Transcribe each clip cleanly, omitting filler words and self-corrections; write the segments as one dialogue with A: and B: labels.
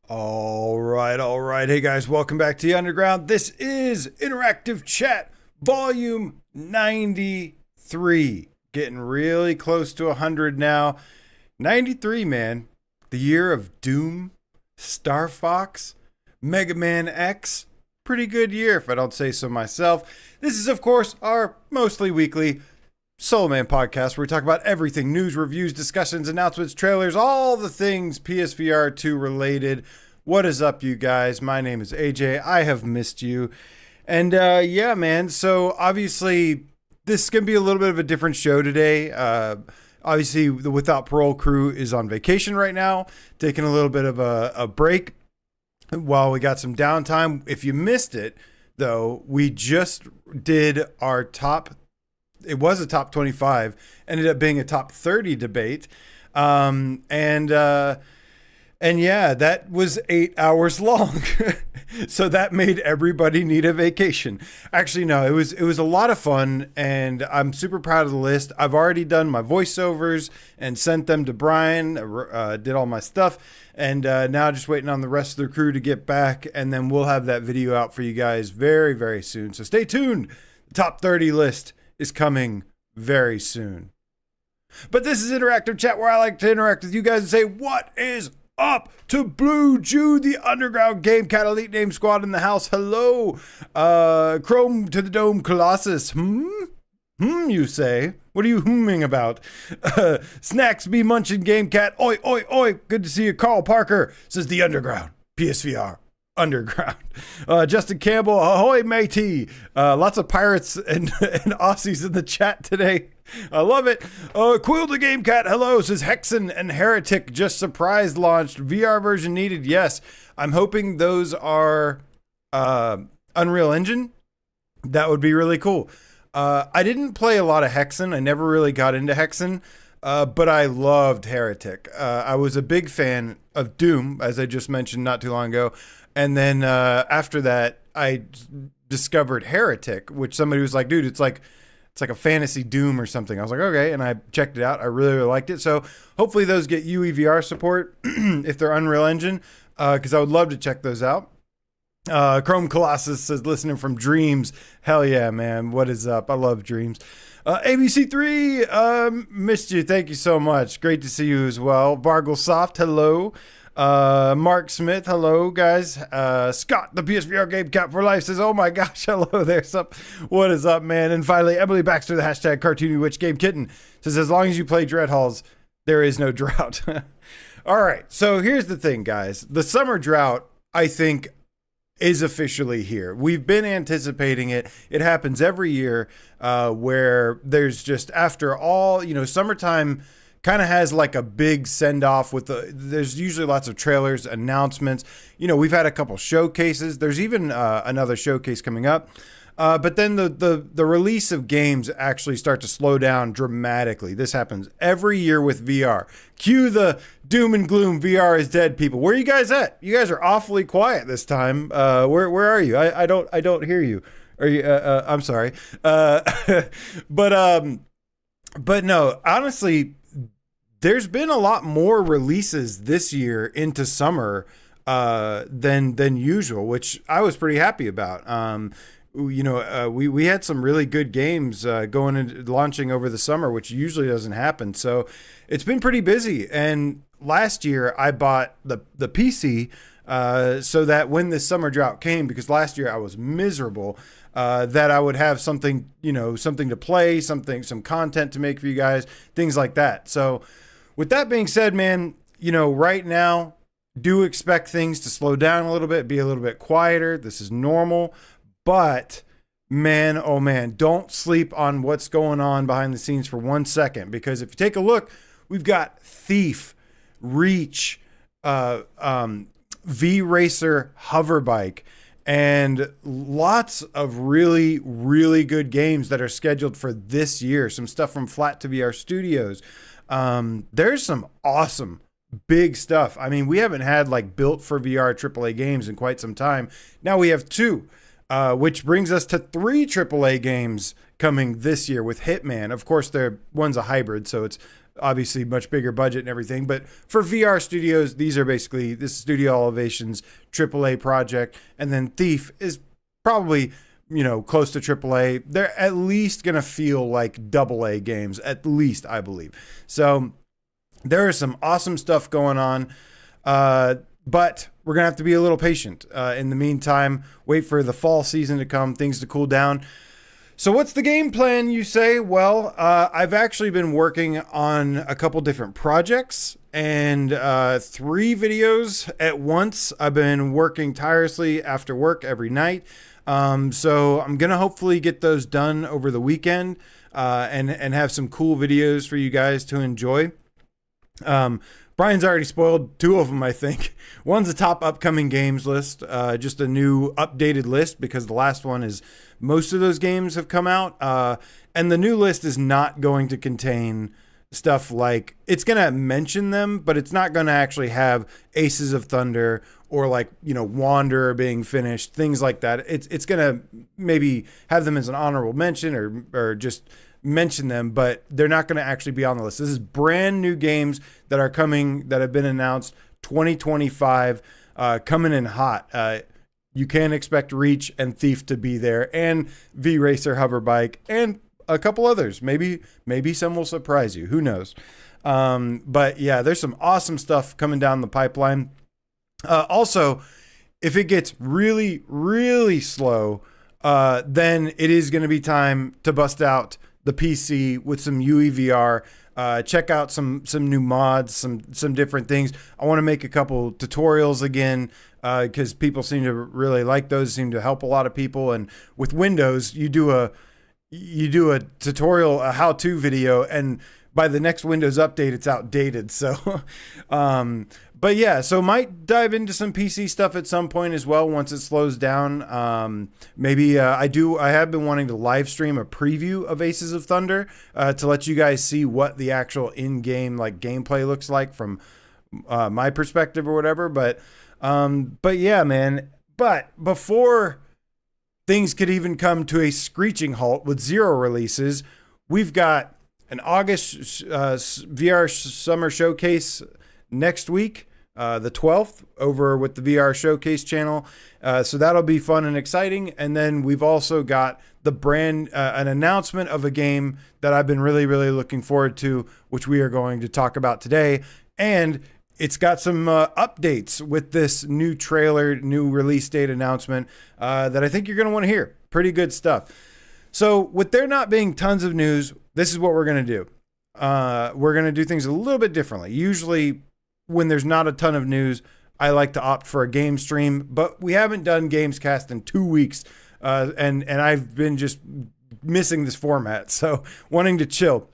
A: All right, all right. Hey guys, welcome back to the Underground. This is Interactive Chat, volume 93. Getting really close to 100 now. 93, man. The year of Doom, Star Fox, Mega Man X. Pretty good year, if I don't say so myself. This is, of course, our mostly weekly Solo Man podcast, where we talk about everything: news, reviews, discussions, announcements, trailers, all the things PSVR2 related. What is up, you guys? My name is AJ. I have missed you. And yeah, man, so obviously this is going to be a little bit of a different show today. Obviously, the Without Parole crew is on vacation right now, taking a little bit of a break while we got some downtime. If you missed it, though, we just did our top. It was a top 25, ended up being a top 30 debate. And yeah, that was 8 hours long. So that made everybody need a vacation. Actually, no, it was a lot of fun, and I'm super proud of the list. I've already done my voiceovers and sent them to Brian, did all my stuff, and now just waiting on the rest of the crew to get back, and then we'll have that video out for you guys very, very soon. So stay tuned. The top 30 list is coming very soon. But this is Interactive Chat, where I like to interact with you guys and say, what is up to Blue Jew, the Underground Game Cat Elite Name Squad in the house? Hello. Chrome to the Dome Colossus. You say? What are you humming about? Snacks be munching Game Cat. Oi, oi, oi. Good to see you. Carl Parker says the Underground. PSVR. Underground. Justin Campbell, ahoy matey. Lots of pirates and Aussies in the chat today. I love it. Quill the Game Cat, hello, says Hexen and Heretic just surprise launched. VR version needed. Yes, I'm hoping those are Unreal Engine. That would be really cool. I didn't play a lot of Hexen. I never really got into Hexen. But I loved Heretic. I was a big fan of Doom, as I just mentioned not too long ago. And then after that, I discovered Heretic, which somebody was like, dude, it's like a fantasy Doom or something. I was like, okay, and I checked it out. I really, really liked it. So hopefully those get UEVR support if they're Unreal Engine, because I would love to check those out. Chrome Colossus says, listening from Dreams. Hell yeah, man. What is up? I love Dreams. ABC3, missed you. Thank you so much. Great to see you as well. Bargle Soft, hello. Mark Smith, hello, guys. Scott, the PSVR Game Cat for Life, says, oh my gosh, hello there. What is up, man? And finally, Emily Baxter, the hashtag Cartoony Witch Game Kitten, says, as long as you play Dread Halls, there is no drought. All right, so here's the thing, guys. The summer drought, I think, is officially here. We've been anticipating it. It happens every year where there's just, after all, summertime kind of has like a big send off there's usually lots of trailers, announcements. We've had a couple showcases. There's even another showcase coming up. But then the release of games actually start to slow down dramatically. This happens every year with VR. Cue the doom and gloom. VR is dead, people. Where are you guys at? You guys are awfully quiet this time. Where are you? I don't hear you. Are you? I'm sorry. But no, honestly, there's been a lot more releases this year into summer than usual, which I was pretty happy about. We had some really good games going and launching over the summer, which usually doesn't happen. So it's been pretty busy. And last year I bought the PC so that when this summer drought came, because last year I was miserable, that I would have something to play, some content to make for you guys, things like that. So with that being said, man, right now, do expect things to slow down a little bit, be a little bit quieter. This is normal. But man, oh man, don't sleep on what's going on behind the scenes for 1 second, because if you take a look, we've got Thief, Reach, V-Racer Hoverbike, and lots of really, really good games that are scheduled for this year. Some stuff from Flat to VR Studios. There's some awesome big stuff. I mean, we haven't had like built for VR AAA games in quite some time. Now we have two. Which brings us to 3 AAA games coming this year with Hitman. Of course, one's a hybrid, so it's obviously much bigger budget and everything. But for VR studios, these are basically this Studio Elevation's AAA project, and then Thief is probably, close to AAA. They're at least gonna feel like AA games, at least, I believe. So there is some awesome stuff going on, but we're gonna have to be a little patient. In the meantime, wait for the fall season to come, things to cool down. So what's the game plan, you say? Well, I've actually been working on a couple different projects and 3 videos at once. I've been working tirelessly after work every night. So I'm going to hopefully get those done over the weekend and have some cool videos for you guys to enjoy. Brian's already spoiled 2 of them, I think. One's a top upcoming games list, just a new updated list because the last one is most of those games have come out. And the new list is not going to contain stuff like, it's going to mention them, but it's not going to actually have Aces of Thunder or like, Wanderer being finished, things like that. It's going to maybe have them as an honorable mention or just mention them, but they're not going to actually be on the list. This is brand new games that are coming, that have been announced 2025, coming in hot. You can expect Reach and Thief to be there, and V-Racer Hoverbike, and a couple others. Maybe some will surprise you. Who knows? But yeah, there's some awesome stuff coming down the pipeline. Also, if it gets really, really slow, then it is going to be time to bust out the PC with some UEVR. Check out some new mods, some different things. I want to make a couple tutorials again because people seem to really like those. Seem to help a lot of people. And with Windows, you do a tutorial, a how-to video, and by the next Windows update, it's outdated. So, but yeah, so might dive into some PC stuff at some point as well once it slows down. Maybe I have been wanting to live stream a preview of Aces of Thunder to let you guys see what the actual in-game like gameplay looks like from my perspective or whatever. But yeah, man. But before things could even come to a screeching halt with 0 releases, we've got an August VR Summer Showcase next week, the 12th, over with the VR Showcase channel. So that'll be fun and exciting. And then we've also got the an announcement of a game that I've been really, really looking forward to, which we are going to talk about today. And it's got some updates with this new trailer, new release date announcement that I think you're going to want to hear. Pretty good stuff. So with there not being tons of news, this is what we're going to do. We're going to do things a little bit differently. Usually when there's not a ton of news, I like to opt for a game stream, but we haven't done Gamescast in 2 weeks. And I've been just missing this format. So wanting to chill.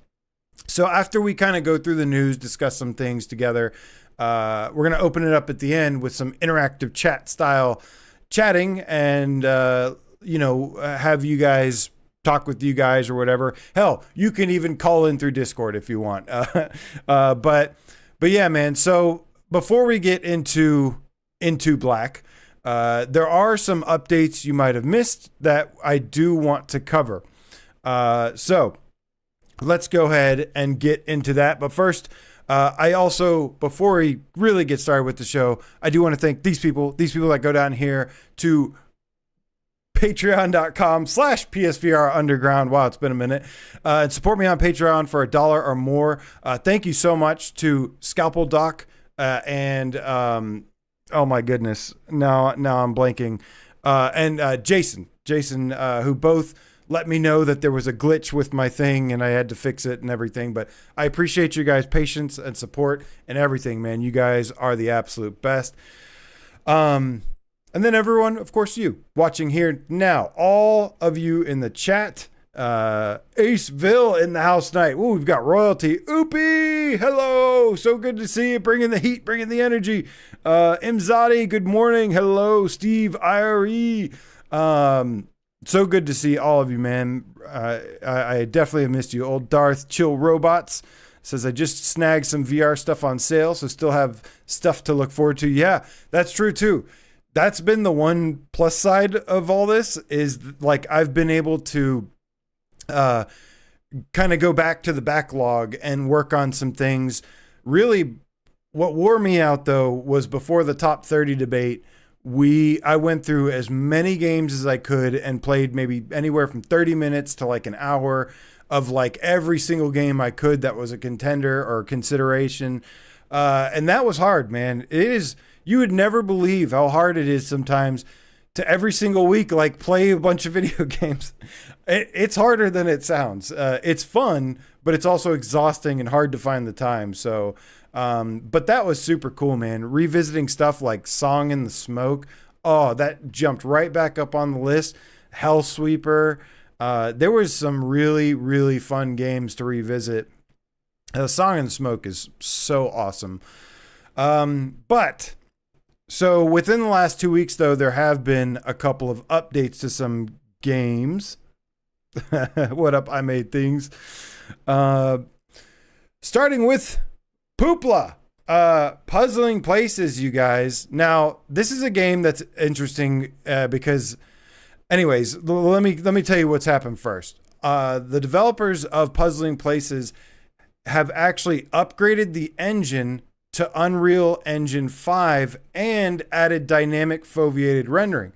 A: So after we kind of go through the news, discuss some things together, we're going to open it up at the end with some interactive chat style chatting and, have you guys talk with you guys or whatever. Hell, you can even call in through Discord if you want. But yeah, man. So before we get into Black, there are some updates you might have missed that I do want to cover. So let's go ahead and get into that. But first, I also, before we really get started with the show, I do want to thank these people that go down here to patreon.com/PSVR Underground. Wow, it's been a minute. And support me on Patreon for $1 or more. Thank you so much to Scalpel Doc and oh my goodness, now I'm blanking. And Jason, who both let me know that there was a glitch with my thing and I had to fix it and everything. But I appreciate you guys' patience and support and everything, man. You guys are the absolute best. And then everyone, of course, you watching here now, all of you in the chat, Aceville in the house tonight. Ooh, we've got Royalty. Oopie, hello. So good to see you. Bringing the heat, bringing the energy. Imzadi, good morning. Hello, Steve, IRE. So good to see all of you, man. I definitely have missed you. Old Darth Chill Robots says, I just snagged some VR stuff on sale, so still have stuff to look forward to. Yeah, that's true too. That's been the one plus side of all this is like I've been able to kind of go back to the backlog and work on some things. Really, what wore me out though was before the top 30 debate. I went through as many games as I could and played maybe anywhere from 30 minutes to like an hour of like every single game I could that was a contender or consideration. And that was hard, man. It is, you would never believe how hard it is sometimes to every single week, like play a bunch of video games. It's harder than it sounds. It's fun, but it's also exhausting and hard to find the time. So, but that was super cool, man. Revisiting stuff like Song in the Smoke. Oh, that jumped right back up on the list. Hellsweeper. There was some really, really fun games to revisit. Song in the Smoke is so awesome. But so within the last 2 weeks, though, there have been a couple of updates to some games. What up, I made things. Starting with Poopla, Puzzling Places, you guys. Now, this is a game that's interesting because, anyways, let me tell you what's happened first. The developers of Puzzling Places have actually upgraded the engine to Unreal Engine 5 and added dynamic foveated rendering.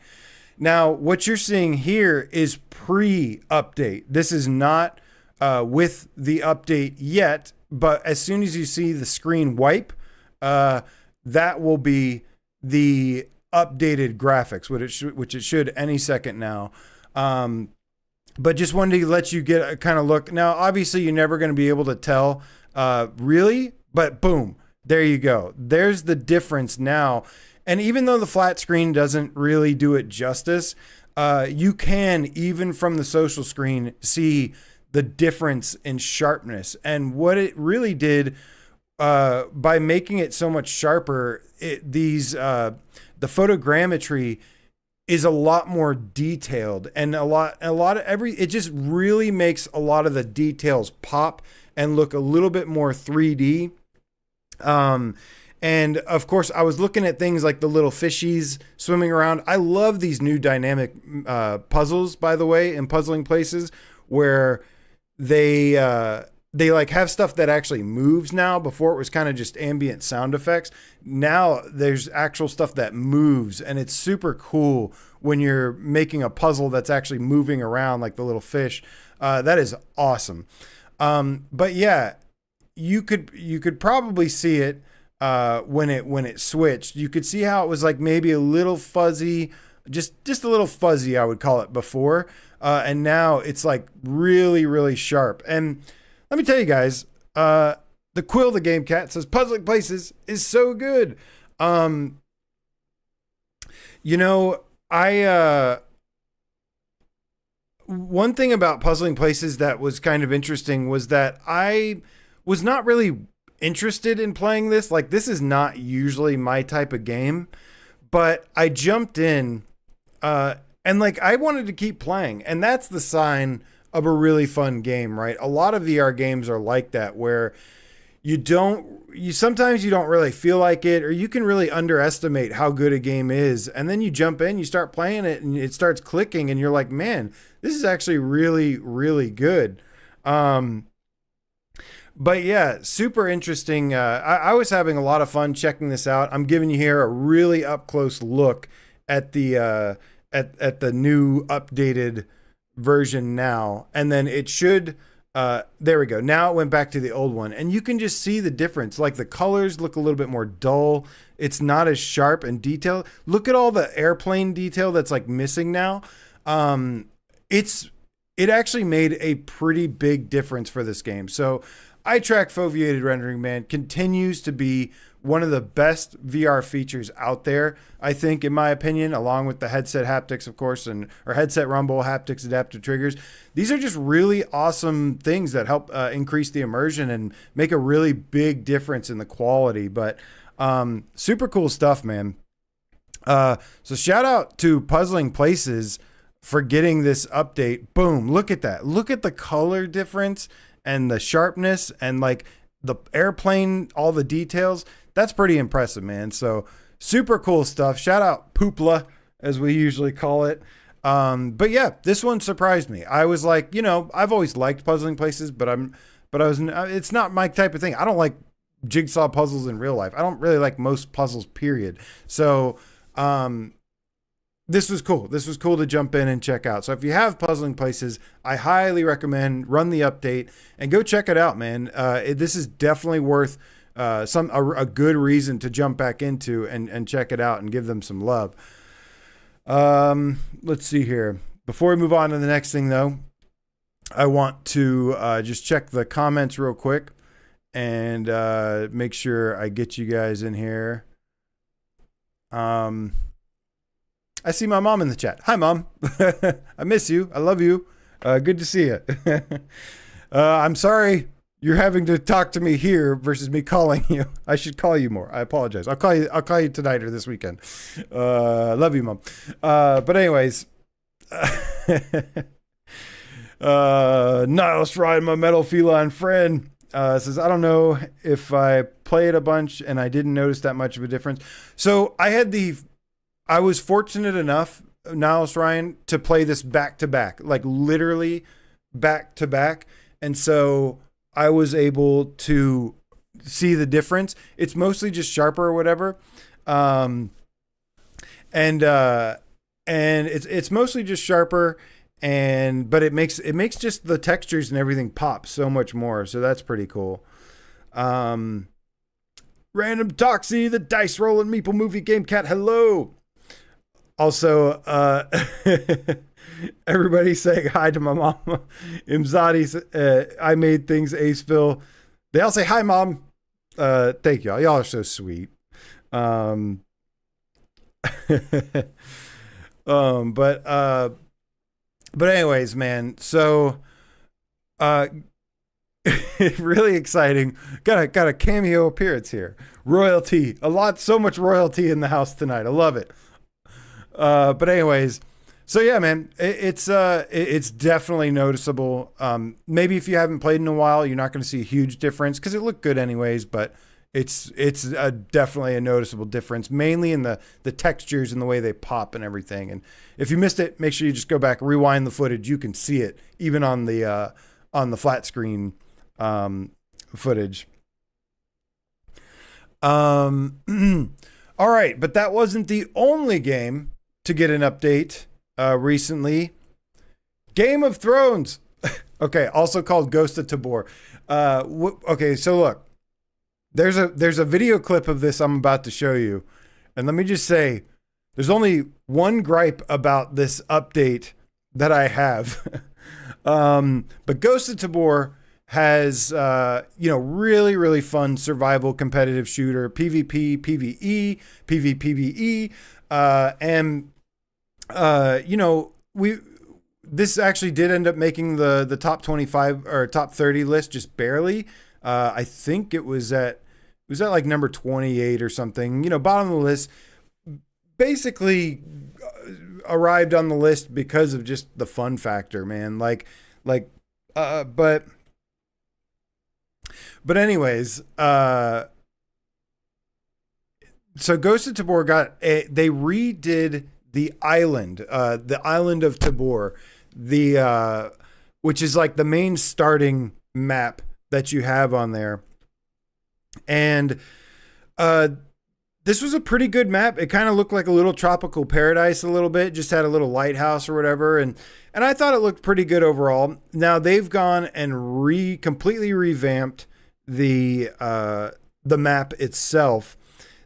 A: Now, what you're seeing here is pre-update. This is not with the update yet, but as soon as you see the screen wipe, that will be the updated graphics, which it should any second now. But just wanted to let you get a kind of look. Now, obviously, you're never going to be able to tell really, but boom, there you go. There's the difference now. And even though the flat screen doesn't really do it justice, you can, even from the social screen, see the difference in sharpness. And what it really did by making it so much sharper, the photogrammetry is a lot more detailed, and it just really makes a lot of the details pop and look a little bit more 3D. And of course, I was looking at things like the little fishies swimming around. I love these new dynamic puzzles, by the way, in Puzzling Places, where they like have stuff that actually moves now. Before it was kind of just ambient sound effects. Now there's actual stuff that moves, and it's super cool when you're making a puzzle that's actually moving around like the little fish. That is awesome. But yeah, you could probably see it when it switched. You could see how it was like maybe a little fuzzy, just a little fuzzy, I would call it before. And now it's like really, really sharp. And let me tell you guys, the Quill the Game Cat says Puzzling Places is so good. One thing about Puzzling Places that was kind of interesting was that I was not really interested in playing this. Like, this is not usually my type of game, but I jumped in, and like, I wanted to keep playing, and that's the sign of a really fun game, right? A lot of VR games are like that, where sometimes you don't really feel like it, or you can really underestimate how good a game is. And then you jump in, you start playing it, and it starts clicking, and you're like, man, this is actually really, really good. But yeah, super interesting. I was having a lot of fun checking this out. I'm giving you here a really up close look at the at the new updated version now, and then it should. There we go. Now it went back to the old one, and you can just see the difference. Like, the colors look a little bit more dull. It's not as sharp and detailed. Look at all the airplane detail that's like missing now. It actually made a pretty big difference for this game. So eye track foveated rendering, man, continues to be one of the best VR features out there, I think, in my opinion, along with the headset haptics, of course, or headset rumble, haptics, adaptive triggers. These are just really awesome things that help increase the immersion and make a really big difference in the quality. But super cool stuff, man. So shout out to Puzzling Places for getting this update. Boom, look at that. Look at the color difference and the sharpness and like the airplane, all the details. That's pretty impressive, man. So super cool stuff. Shout out Poopla, as we usually call it. But yeah, this one surprised me. I was like, I've always liked puzzling places, but it's not my type of thing. I don't like jigsaw puzzles in real life. I don't really like most puzzles, period. So, this was cool. This was cool to jump in and check out. So if you have puzzling places, I highly recommend run the update and go check it out, man. This is definitely worth a good reason to jump back into and check it out and give them some love. Let's see here. Before we move on to the next thing, though, I want to just check the comments real quick and make sure I get you guys in here. I see my mom in the chat. Hi, Mom. I miss you. I love you. Good to see you. I'm sorry you're having to talk to me here versus me calling you. I should call you more. I apologize. I'll call you tonight or this weekend. Love you, Mom. But anyways, Niles Ryan, my metal feline friend, says, I don't know if I play it a bunch and I didn't notice that much of a difference. So I was fortunate enough, Niles Ryan, to play this back to back, like literally back to back. And so I was able to see the difference. It's mostly just sharper or whatever. And it's mostly just sharper, but it makes just the textures and everything pop so much more. So that's pretty cool. Random Toxie, the dice rolling meeple movie game cat. Hello. Also, everybody saying hi to my mom. Imzadi, I made things Aceville. They all say hi, Mom. Thank y'all. Y'all are so sweet. But anyways, man. So, really exciting. Got a cameo appearance here. Royalty, so much royalty in the house tonight. I love it. But anyways, so yeah, man, it's definitely noticeable. Maybe if you haven't played in a while, you're not going to see a huge difference because it looked good anyways, but it's definitely a noticeable difference, mainly in the textures and the way they pop and everything. And if you missed it, make sure you just go back, rewind the footage. You can see it even on the flat screen, footage. All right, but that wasn't the only game to get an update recently. Game of Thrones. Okay, also called Ghost of Tabor. Okay, so look. There's a video clip of this I'm about to show you. And let me just say, there's only one gripe about this update that I have. But Ghost of Tabor has really, really fun survival competitive shooter, PvP, PvE, PvPvE, and this actually did end up making the top 25 or top 30 list just barely. I think it was at like number 28 or something, bottom of the list. Basically arrived on the list because of just the fun factor, man. But anyways, so Ghost of Tabor they redid the island of Tabor, which is like the main starting map that you have on there. And this was a pretty good map. It kind of looked like a little tropical paradise a little bit, just had a little lighthouse or whatever. And I thought it looked pretty good overall. Now they've gone and completely revamped the map itself.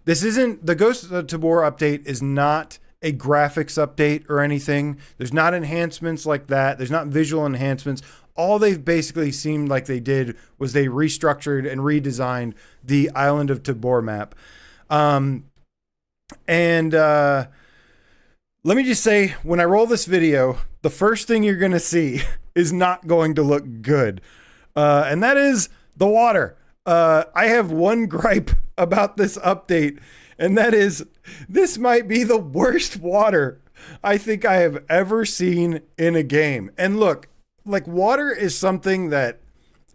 A: This isn't the Ghost of Tabor update is not a graphics update or anything. There's not enhancements like that. There's not visual enhancements. All they've basically seemed like they did was they restructured and redesigned the Island of Tabor map. Let me just say, when I roll this video, the first thing you're going to see is not going to look good. And that is the water. I have one gripe about this update, and that is this might be the worst water I think I have ever seen in a game. And look, like, water is something that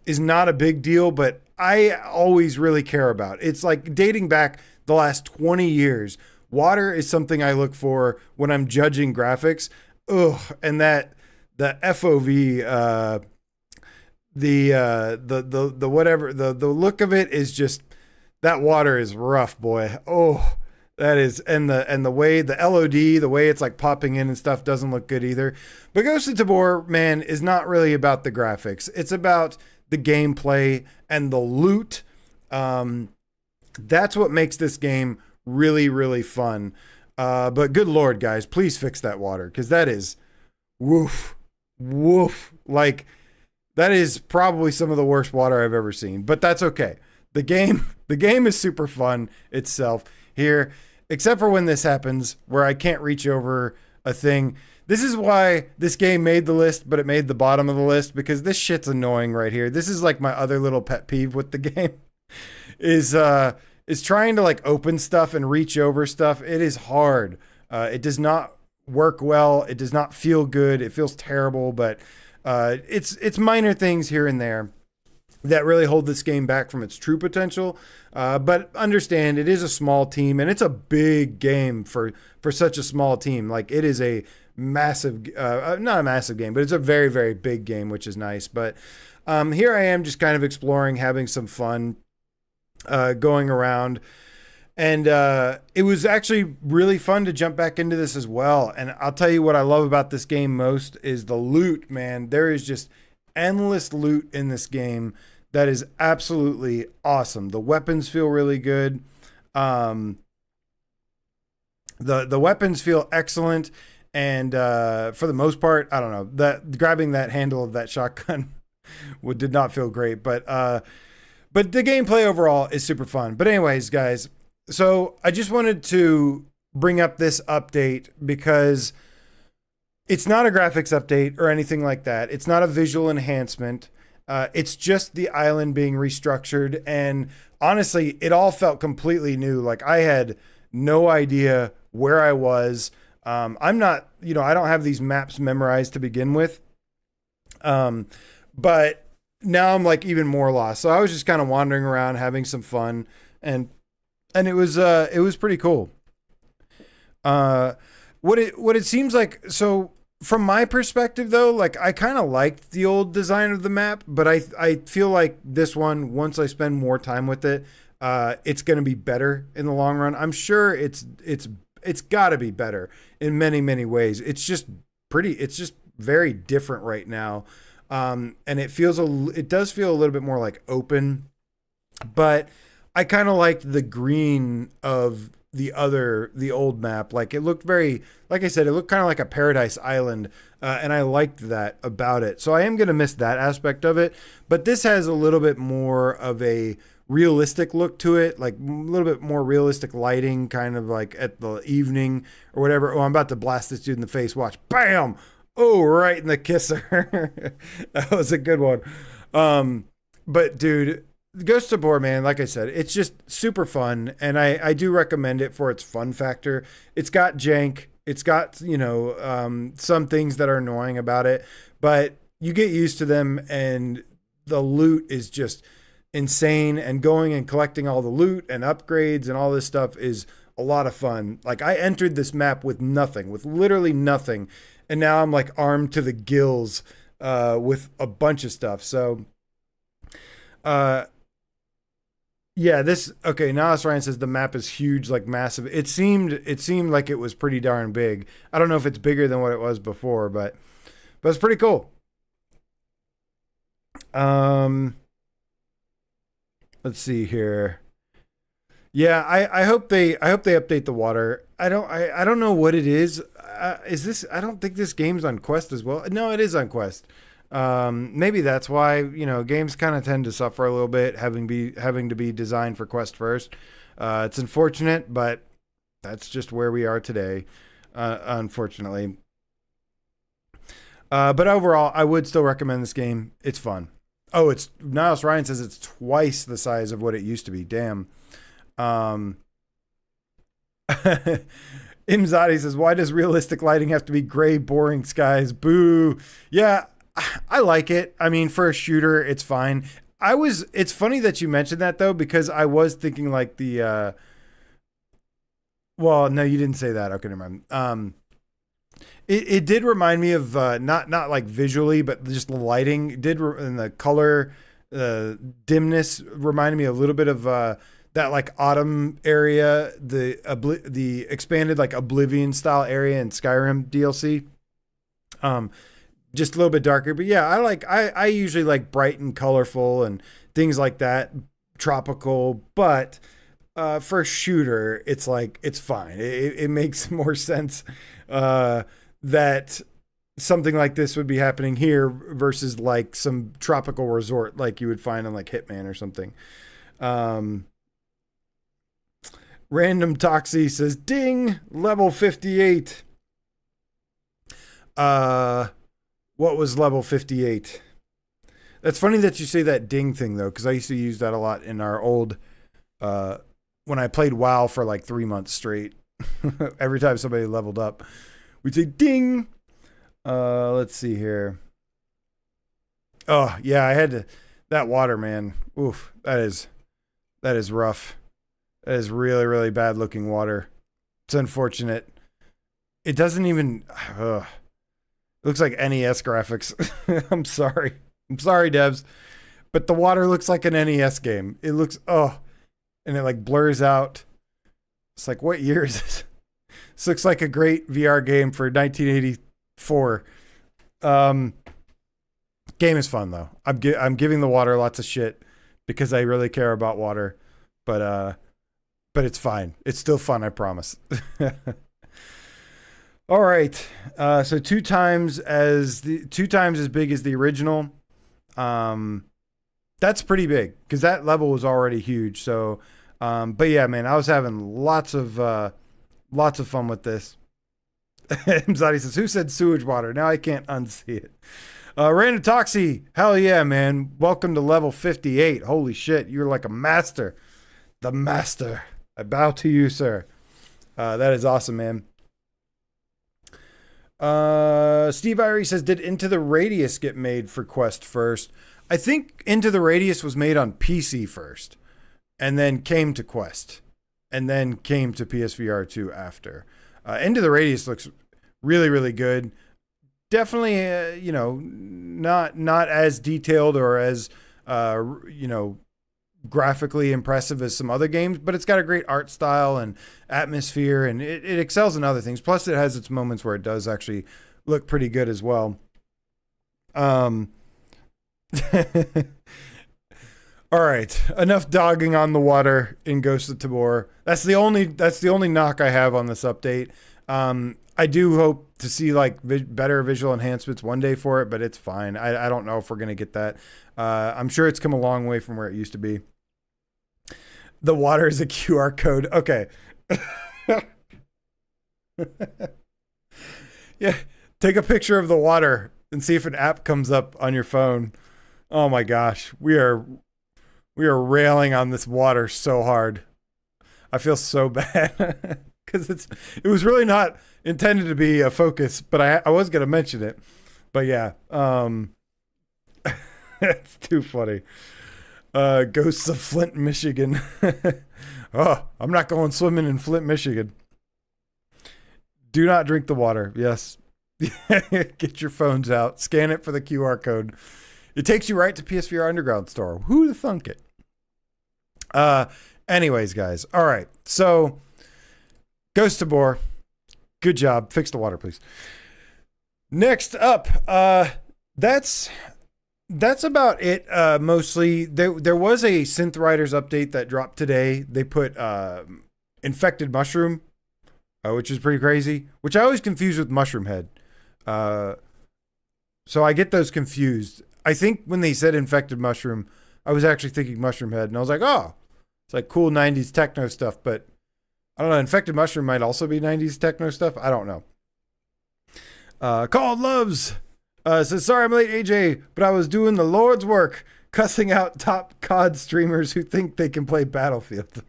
A: is not a big deal, but I always really care about. It's like dating back the last 20 years. Water is something I look for when I'm judging graphics. ugh, and that the FOV, the whatever, the look of it is just, that water is rough, boy. Oh, that is, and the way the LOD, the way it's like popping in and stuff doesn't look good either. But Ghost of Tabor, man, is not really about the graphics. It's about the gameplay and the loot. That's what makes this game really, really fun. But good Lord, guys, please fix that water, because that is woof, woof. Like, that is probably some of the worst water I've ever seen, but that's okay. The game is super fun itself here, except for when this happens where I can't reach over a thing. This is why this game made the list, but it made the bottom of the list, because this shit's annoying right here. This is like my other little pet peeve with the game is trying to like open stuff and reach over stuff. It is hard. It does not work well. It does not feel good. It feels terrible, but it's minor things here and there that really hold this game back from its true potential. But understand, it is a small team, and it's a big game for such a small team. Like, it is a massive, not a massive game, but it's a very, very big game, which is nice. But here I am just kind of exploring, having some fun, going around. And it was actually really fun to jump back into this as well. And I'll tell you what I love about this game most is the loot, man. There is just endless loot in this game that is absolutely awesome. The weapons feel really good. The weapons feel excellent. And for the most part, I don't know, that grabbing that handle of that shotgun did not feel great. But the gameplay overall is super fun. But anyways, guys, so I just wanted to bring up this update because it's not a graphics update or anything like that. It's not a visual enhancement. It's just the island being restructured. And honestly, it all felt completely new. Like, I had no idea where I was. I'm not, I don't have these maps memorized to begin with. But now I'm like even more lost. So I was just kind of wandering around, having some fun, and it was pretty cool. What it seems like, so from my perspective though, like, I kind of liked the old design of the map, but I feel like this one, once I spend more time with it, it's going to be better in the long run. I'm sure it's got to be better in many, many ways. It's just very different right now. And it does feel a little bit more like open, but I kind of liked the green of the old map. Like, it looked very, like I said, it looked kind of like a paradise island. And I liked that about it. So I am going to miss that aspect of it, but this has a little bit more of a realistic look to it, like a little bit more realistic lighting, kind of like at the evening or whatever. Oh, I'm about to blast this dude in the face. Watch. Bam. Oh, right in the kisser. That was a good one. But dude, Ghost of Tabor, man, like I said, it's just super fun, and I do recommend it for its fun factor. It's got jank. It's got, some things that are annoying about it, but you get used to them, and the loot is just insane, and going and collecting all the loot and upgrades and all this stuff is a lot of fun. Like, I entered this map with nothing, with literally nothing, and now I'm like armed to the gills with a bunch of stuff. So yeah, now Ryan says the map is huge, like massive. It seemed like it was pretty darn big. I don't know if it's bigger than what it was before, but it's pretty cool. Let's see here. Yeah, I hope they update the water. I don't know what it is. Is this? I don't think this game's on Quest as well. No, it is on Quest. Maybe that's why, games kind of tend to suffer a little bit having to be designed for Quest first. It's unfortunate, but that's just where we are today, unfortunately. But overall, I would still recommend this game. It's fun. Oh, it's Niles Ryan says it's twice the size of what it used to be. Damn. Imzadi says, why does realistic lighting have to be gray, boring skies? Boo. Yeah, I like it. I mean, for a shooter, it's fine. It's funny that you mentioned that though, because I was thinking like well, no, you didn't say that. Okay, never mind. It did remind me of not like visually, but just the lighting. It did and the color dimness reminded me a little bit of that like autumn area, the expanded like Oblivion style area in Skyrim DLC. Just a little bit darker, but yeah, I usually like bright and colorful and things like that, tropical. But for a shooter, it's like it's fine. It makes more sense that something like this would be happening here versus like some tropical resort like you would find in like Hitman or something. Random Toxie says, ding, level 58. What was level 58? That's funny that you say that ding thing though, because I used to use that a lot in our old, when I played WoW for like 3 months straight. Every time somebody leveled up, we'd say ding. Let's see here. Oh yeah, I had to, that water, man. Oof, that is rough. That is really, really bad looking water. It's unfortunate. It doesn't even, it looks like NES graphics. I'm sorry, devs, but the water looks like an NES game. It looks, and it like blurs out. It's like, what year is this? This looks like a great VR game for 1984. Game is fun though. I'm giving the water lots of shit because I really care about water, but it's fine. It's still fun, I promise. All right. So two times as big as the original. That's pretty big because that level was already huge. So, but yeah, man, I was having lots of fun with this. Mzadi says, who said sewage water? Now I can't unsee it. Random Toxie, hell yeah, man. Welcome to level 58. Holy shit, you're like a master. The master. I bow to you, sir. That is awesome, man. Steve Irie says, did Into the Radius get made for Quest first? I think Into the Radius was made on PC first, and then came to Quest, and then came to PSVR2 after. Into the Radius looks really, really good. Definitely, not as detailed or as, graphically impressive as some other games, but it's got a great art style and atmosphere, and it excels in other things. Plus, it has its moments where it does actually look pretty good as well. All right, enough dogging on the water in Ghost of Tabor. That's the only knock I have on this update. I do hope to see like better visual enhancements one day for it, but it's fine. I don't know if we're gonna get that. I'm sure it's come a long way from where it used to be. The water is a QR code. Okay. Yeah, take a picture of the water and see if an app comes up on your phone. Oh my gosh, we are railing on this water so hard. I feel so bad because it was really not intended to be a focus, but I was going to mention it. But yeah, it's too funny. Ghosts of Flint, Michigan. Oh, I'm not going swimming in Flint, Michigan. Do not drink the water. Yes. Get your phones out. Scan it for the QR code. It takes you right to PSVR Underground store. Who'd have thunk it? Anyways, guys. All right. So, Ghost of Tabor. Good job. Fix the water, please. Next up, that's about it. Mostly, there was a Synth Riders update that dropped today. They put Infected Mushroom, which is pretty crazy. Which I always confuse with Mushroom Head. So I get those confused. I think when they said Infected Mushroom, I was actually thinking Mushroom Head, and I was like, oh, it's like cool 90s techno stuff. But I don't know. Infected Mushroom might also be 90s techno stuff. I don't know. Called Loves says, sorry I'm late, AJ, but I was doing the Lord's work, cussing out top COD streamers who think they can play Battlefield.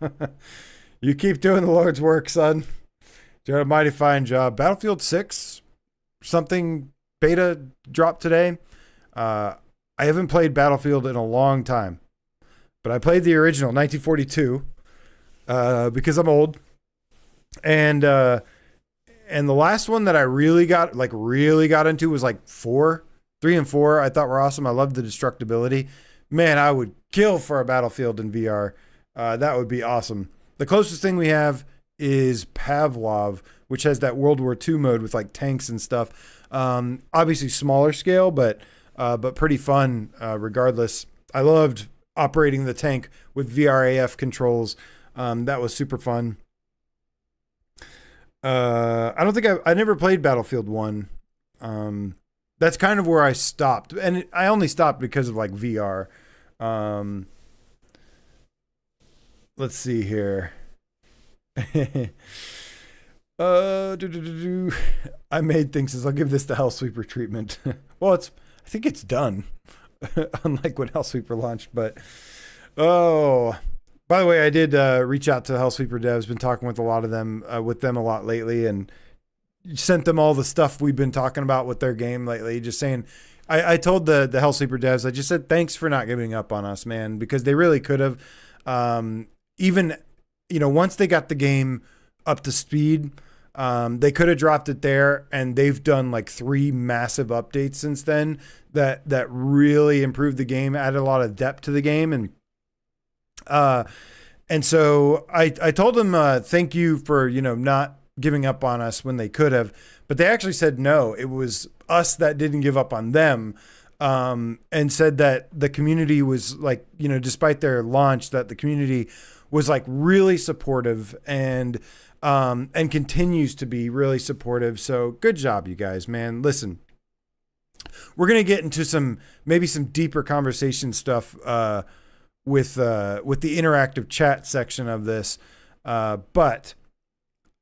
A: You keep doing the Lord's work, son. You're a mighty fine job. Battlefield 6, something beta dropped today. I haven't played Battlefield in a long time, but I played the original 1942 because I'm old, and And the last one that I really got into was like 4, 3 and 4. I thought were awesome. I loved the destructibility. Man, I would kill for a Battlefield in VR. That would be awesome. The closest thing we have is Pavlov, which has that World War II mode with like tanks and stuff. Obviously smaller scale, but pretty fun regardless. I loved operating the tank with VRAF controls. That was super fun. I don't think I never played Battlefield 1. That's kind of where I stopped. And I only stopped because of like VR. Let's see here. I made things as I'll give this the Hellsweeper treatment. Well, I think it's done. Unlike when Hellsweeper launched, but by the way, I did reach out to Hellsweeper devs. Been talking with a lot of them, with them a lot lately, and sent them all the stuff we've been talking about with their game lately. Just saying, I told the Hellsweeper devs, I just said thanks for not giving up on us, man, because they really could have. Even once they got the game up to speed, they could have dropped it there, and they've done like 3 massive updates since then that really improved the game, added a lot of depth to the game, and so I told them thank you for not giving up on us when they could have, but they actually said no, it was us that didn't give up on them, and said that the community was like, despite their launch, that the community was like really supportive and continues to be really supportive. So good job, you guys, man. Listen, we're going to get into maybe some deeper conversation stuff with the interactive chat section of this. But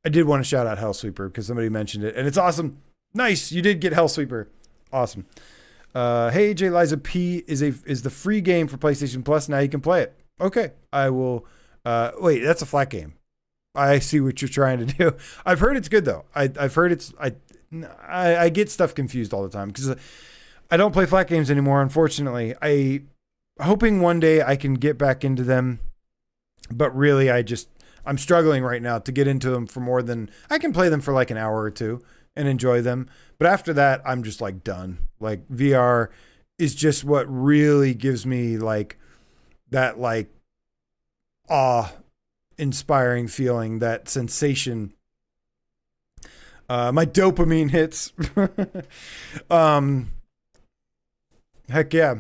A: I did want to shout out Hellsweeper because somebody mentioned it, and it's awesome. Nice. You did get Hellsweeper. Awesome. Hey, AJ, Liza P is the free game for PlayStation Plus. Now you can play it. Okay. I will. Wait, that's a flat game. I see what you're trying to do. I've heard it's good though. I've heard I get stuff confused all the time because I don't play flat games anymore. Unfortunately, hoping one day I can get back into them, but really I'm struggling right now to get into them for more than I can play them for like an hour or two and enjoy them. But after that, I'm just like done. Like VR is just what really gives me like that like awe-inspiring feeling, that sensation. My dopamine hits. Heck yeah.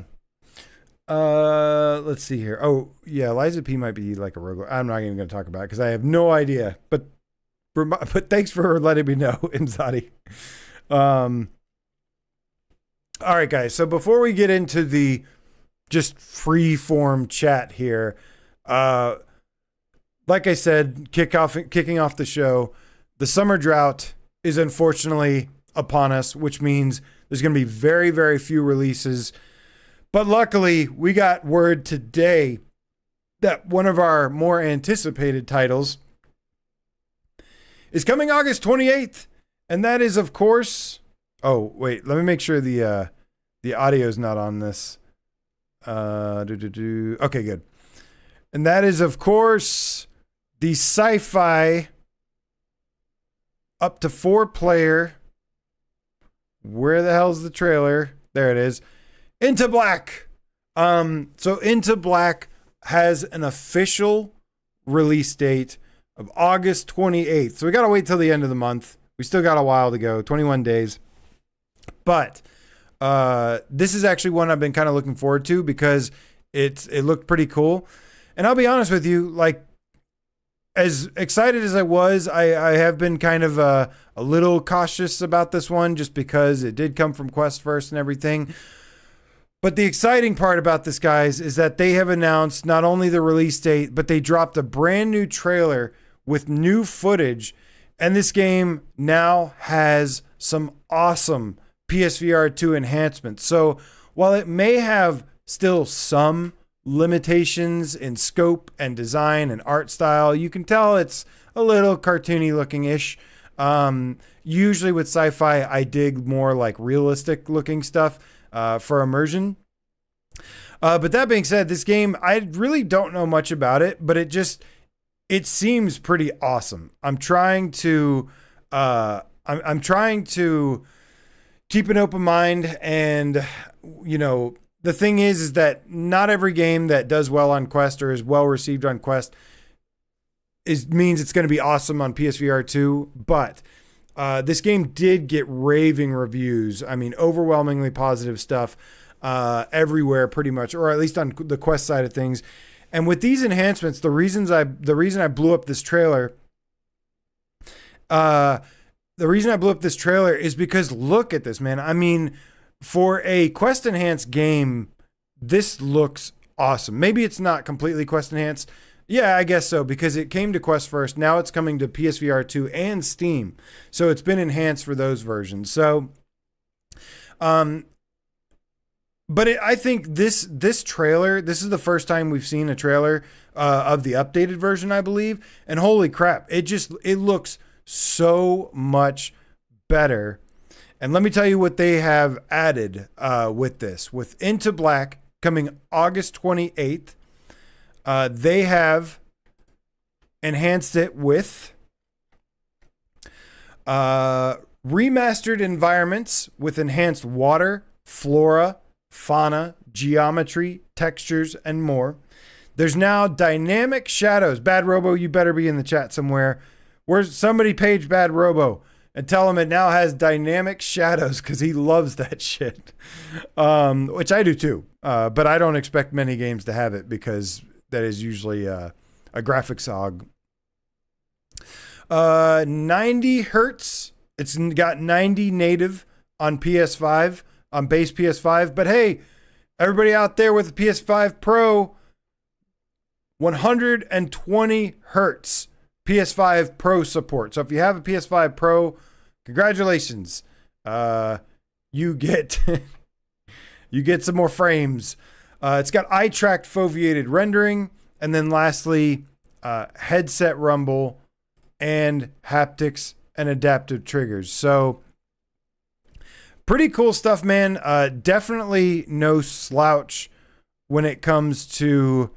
A: Let's see here. Oh yeah, Liza P might be like a rogue. I'm not even going to talk about it because I have no idea. But thanks for letting me know, Imzadi. All right, guys. So before we get into the just free form chat here, like I said, kicking off the show, the summer drought is unfortunately upon us, which means there's going to be very, very few releases. But luckily, we got word today that one of our more anticipated titles is coming August 28th. And that is, of course... Oh, wait. Let me make sure the audio's not on this. Okay, good. And that is, of course, the sci-fi up to 4-player. Where the hell's the trailer? There it is. Into Black. So Into Black has an official release date of August 28th. So we got to wait till the end of the month. We still got a while to go, 21 days. But this is actually one I've been kind of looking forward to because it looked pretty cool. And I'll be honest with you, like, as excited as I was, I have been kind of a little cautious about this one just because it did come from Quest first and everything. But the exciting part about this, guys, is that they have announced not only the release date, but they dropped a brand new trailer with new footage. And this game now has some awesome PSVR2 enhancements. So while it may have still some limitations in scope and design and art style, you can tell it's a little cartoony looking ish. Usually with sci-fi, I dig more like realistic looking stuff for immersion. But that being said, this game, I really don't know much about it, but it seems pretty awesome. I'm trying to I'm trying to keep an open mind, and the thing is that not every game that does well on Quest or is well received on Quest means it's going to be awesome on PSVR2, but this game did get raving reviews. I mean, overwhelmingly positive stuff everywhere pretty much, or at least on the Quest side of things. And with these enhancements, the reason I blew up this trailer is because look at this, man. I mean, for a Quest enhanced game, this looks awesome. Maybe it's not completely Quest enhanced. Yeah, I guess so, because it came to Quest first. Now it's coming to PSVR2 and Steam. So it's been enhanced for those versions. So, I think this trailer, this is the first time we've seen a trailer of the updated version, I believe. And holy crap, it looks so much better. And let me tell you what they have added with this. With Into Black coming August 28th, they have enhanced it with remastered environments with enhanced water, flora, fauna, geometry, textures, and more. There's now dynamic shadows. Bad Robo, you better be in the chat somewhere. Where's somebody page Bad Robo and tell him it now has dynamic shadows, because he loves that shit, which I do too. But I don't expect many games to have it, because that is usually a graphics hog. 90 hertz. It's got 90 native on PS5, on base PS5. But hey, everybody out there with a PS5 Pro, 120 hertz PS5 Pro support. So if you have a PS5 Pro, congratulations. You get you get some more frames. It's got eye-tracked foveated rendering, and then lastly, headset rumble and haptics and adaptive triggers. So pretty cool stuff, man. Definitely no slouch when it comes to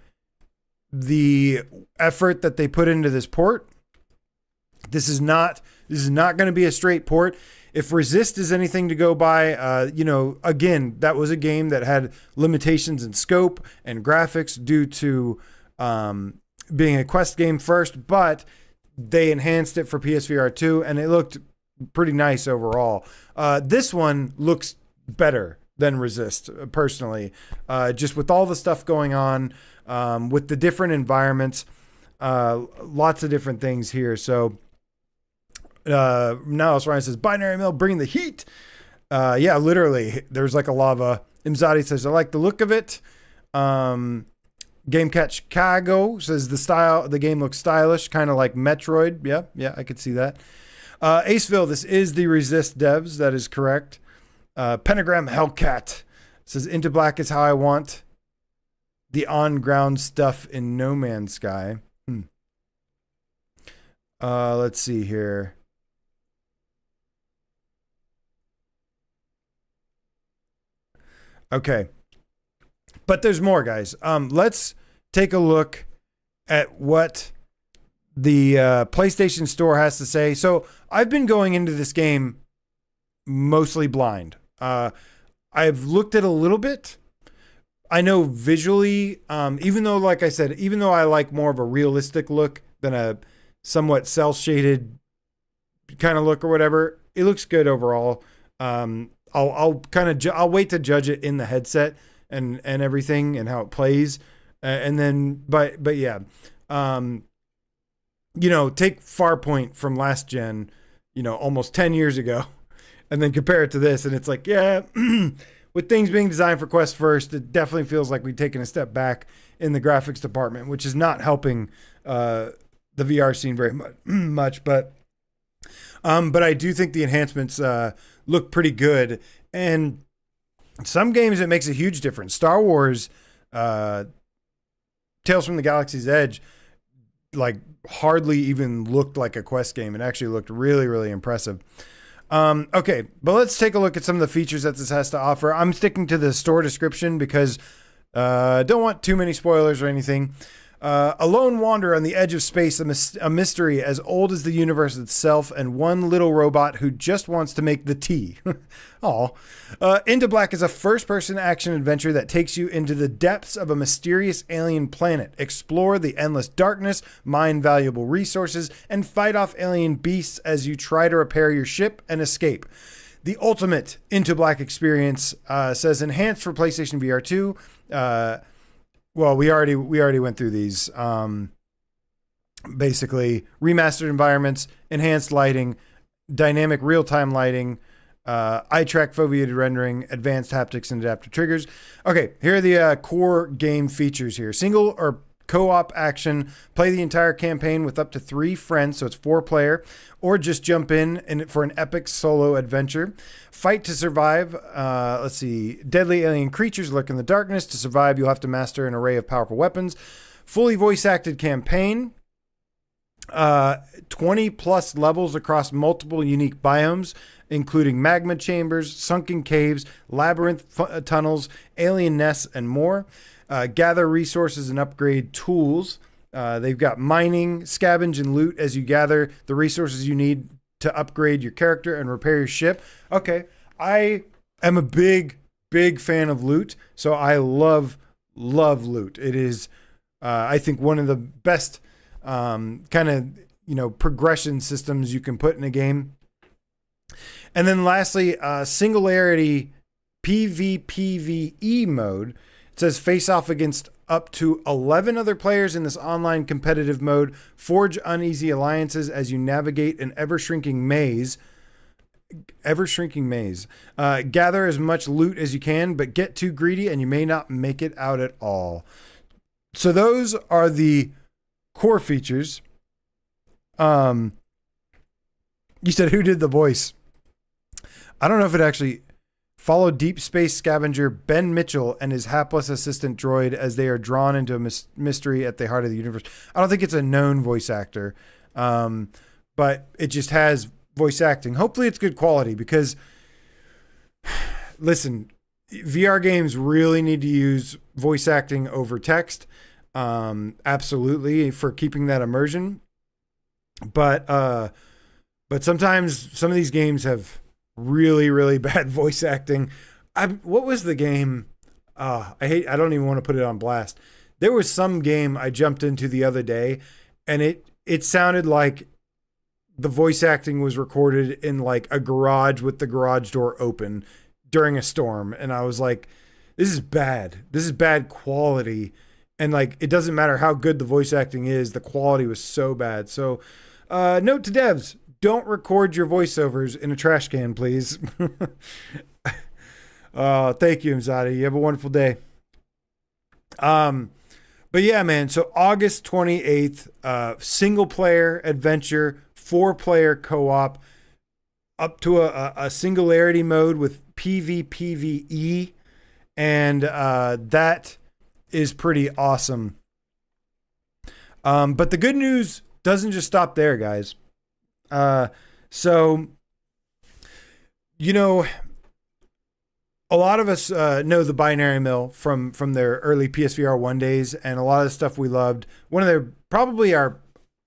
A: the effort that they put into this port. This is not going to be a straight port. If Resist is anything to go by, again, that was a game that had limitations in scope and graphics due to being a Quest game first, but they enhanced it for PSVR 2, and it looked pretty nice overall. This one looks better than Resist, personally, just with all the stuff going on, with the different environments, lots of different things here. So now Ryan says, Binary Mill, bring the heat. Yeah, literally, there's like a lava. Imzadi says, I like the look of it. Game Catch Chicago says the game looks stylish, kind of like Metroid. Yeah, I could see that. Aceville, this is the Resist devs. That is correct. Pentagram Hellcat says, Into Black is how I want the on-ground stuff in No Man's Sky. Let's see here. Okay. But there's more, guys. Let's take a look at what the PlayStation Store has to say. So I've been going into this game mostly blind. I've looked at a little bit. I know visually, even though, like I said, even though I like more of a realistic look than a somewhat cel-shaded kind of look or whatever, it looks good overall. I'll wait to judge it in the headset and everything and how it plays, and then but yeah, take Farpoint from last gen, almost 10 years ago, and then compare it to this, and it's like, yeah, with things being designed for Quest first, it definitely feels like we've taken a step back in the graphics department, which is not helping the VR scene very much. But I do think the enhancements look pretty good, and some games it makes a huge difference. Star Wars, Tales from the Galaxy's Edge, like hardly even looked like a Quest game. It actually looked really, really impressive. Okay, but let's take a look at some of the features that this has to offer. I'm sticking to the store description because don't want too many spoilers or anything. A lone wanderer on the edge of space, a mystery as old as the universe itself, and one little robot who just wants to make the tea. Aw. Into Black is a first-person action adventure that takes you into the depths of a mysterious alien planet. Explore the endless darkness, mine valuable resources, and fight off alien beasts as you try to repair your ship and escape. The ultimate Into Black experience, says enhanced for PlayStation VR2. Well, we already went through these. Basically, remastered environments, enhanced lighting, dynamic real-time lighting, eye-track foveated rendering, advanced haptics and adaptive triggers. Okay, here are the core game features here. Single or co-op action. Play the entire campaign with up to 3 friends, so it's 4-player, or just jump in for an epic solo adventure. Fight to survive. Let's see. Deadly alien creatures lurk in the darkness. To survive, you'll have to master an array of powerful weapons. Fully voice-acted campaign. 20 plus levels across multiple unique biomes, including magma chambers, sunken caves, labyrinth tunnels, alien nests, and more. Gather resources and upgrade tools. They've got mining, scavenge, and loot as you gather the resources you need to upgrade your character and repair your ship. Okay, I am a big fan of loot, so I love loot. It is, I think, one of the best kind of, progression systems you can put in a game. And then lastly, singularity PvPvE mode. It says face off against up to 11 other players in this online competitive mode. Forge uneasy alliances as you navigate an ever-shrinking maze. Gather as much loot as you can, but get too greedy and you may not make it out at all. So those are the core features. You said who did the voice? I don't know if it actually... Follow Deep Space Scavenger Ben Mitchell and his hapless assistant droid as they are drawn into a mystery at the heart of the universe. I don't think it's a known voice actor, but it just has voice acting. Hopefully it's good quality because, listen, VR games really need to use voice acting over text, absolutely, for keeping that immersion. But sometimes some of these games have really bad voice acting. What was the game? I don't even want to put it on blast. There was some game I jumped into the other day and it sounded like the voice acting was recorded in like a garage with the garage door open during a storm. And I was like, this is bad. This is bad quality. And like, it doesn't matter how good the voice acting is. The quality was so bad. So, note to devs, don't record your voiceovers in a trash can, please. Thank you, Mzadi. You have a wonderful day. But yeah, man. So August 28th, single player adventure, 4-player co-op, up to a singularity mode with PvPvE. And that is pretty awesome. But the good news doesn't just stop there, guys. So, a lot of us know the Binary Mill from their early PSVR 1 days, and a lot of the stuff we loved. One of their, probably our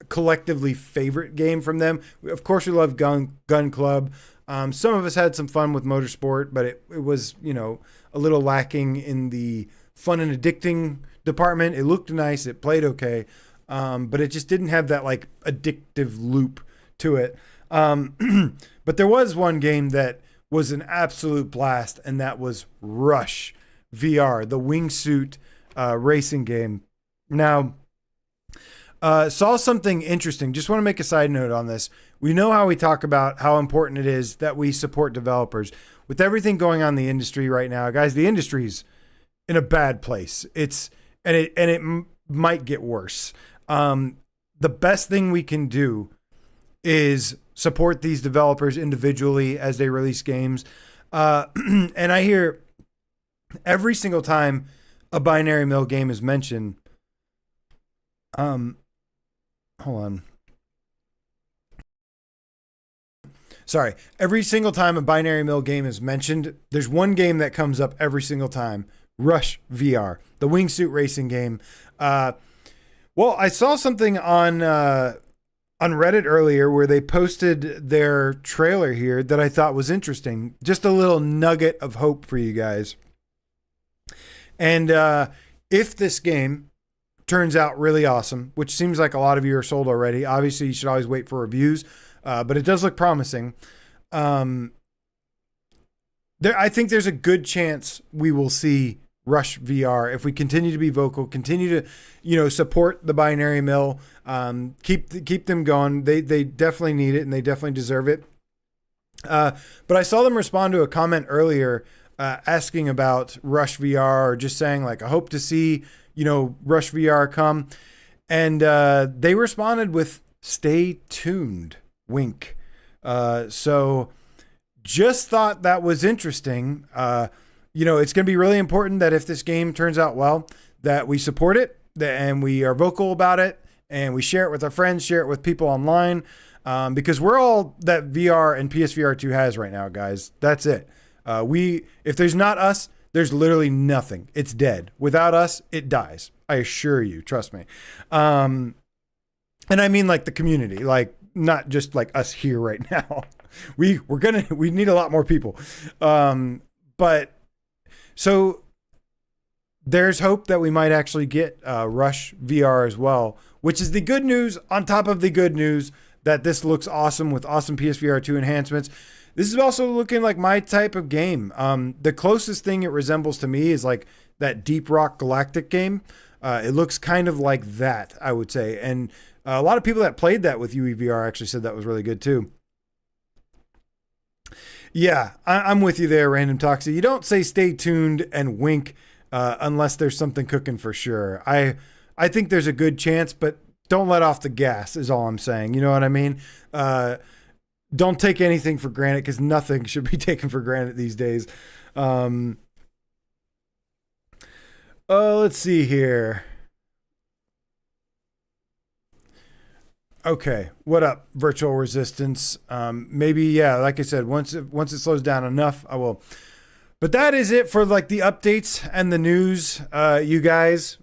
A: collectively favorite game from them. Of course, we love Gun Club. Some of us had some fun with Motorsport, but it was, a little lacking in the fun and addicting department. It looked nice. It played okay. But it just didn't have that like addictive loop to it. But there was one game that was an absolute blast, and that was Rush VR, the wingsuit racing game. Now, saw something interesting. Just want to make a side note on this. We know how we talk about how important it is that we support developers. With everything going on in the industry right now, guys, the industry's in a bad place. It might get worse. The best thing we can do is support these developers individually as they release games. And I hear every single time a Binary Mill game is mentioned. Hold on. Sorry. Every single time a Binary Mill game is mentioned, there's one game that comes up every single time. Rush VR, the wingsuit racing game. Well, I saw something on Reddit earlier where they posted their trailer here that I thought was interesting. Just a little nugget of hope for you guys. And if this game turns out really awesome, which seems like a lot of you are sold already, obviously you should always wait for reviews, but it does look promising. I think there's a good chance we will see Rush VR if we continue to be vocal, continue to, support the binary mill, keep them going. They definitely need it and they definitely deserve it. But I saw them respond to a comment earlier, asking about Rush VR, or just saying like, I hope to see, Rush VR come. And they responded with stay tuned, wink. So just thought that was interesting. It's going to be really important that if this game turns out well, that we support it and we are vocal about it and we share it with our friends, share it with people online, because we're all that VR and PSVR2 has right now, guys. That's it. If there's not us, there's literally nothing. It's dead. Without us, it dies. I assure you. Trust me. And I mean like the community, like not just like us here right now. We need a lot more people. But so there's hope that we might actually get Rush VR as well, which is the good news on top of the good news that this looks awesome with awesome PSVR2 enhancements. This is also looking like my type of game. The closest thing it resembles to me is like that Deep Rock Galactic game. It looks kind of like that, I would say. And a lot of people that played that with UEVR actually said that was really good too. Yeah, I'm with you there, Random Toxie. You don't say stay tuned and wink unless there's something cooking for sure. I think there's a good chance, but don't let off the gas is all I'm saying. You know what I mean? Don't take anything for granted because nothing should be taken for granted these days. Let's see here. Okay, what up, Virtual Resistance? Maybe, yeah, like I said, once it slows down enough, I will. But that is it for like the updates and the news, you guys.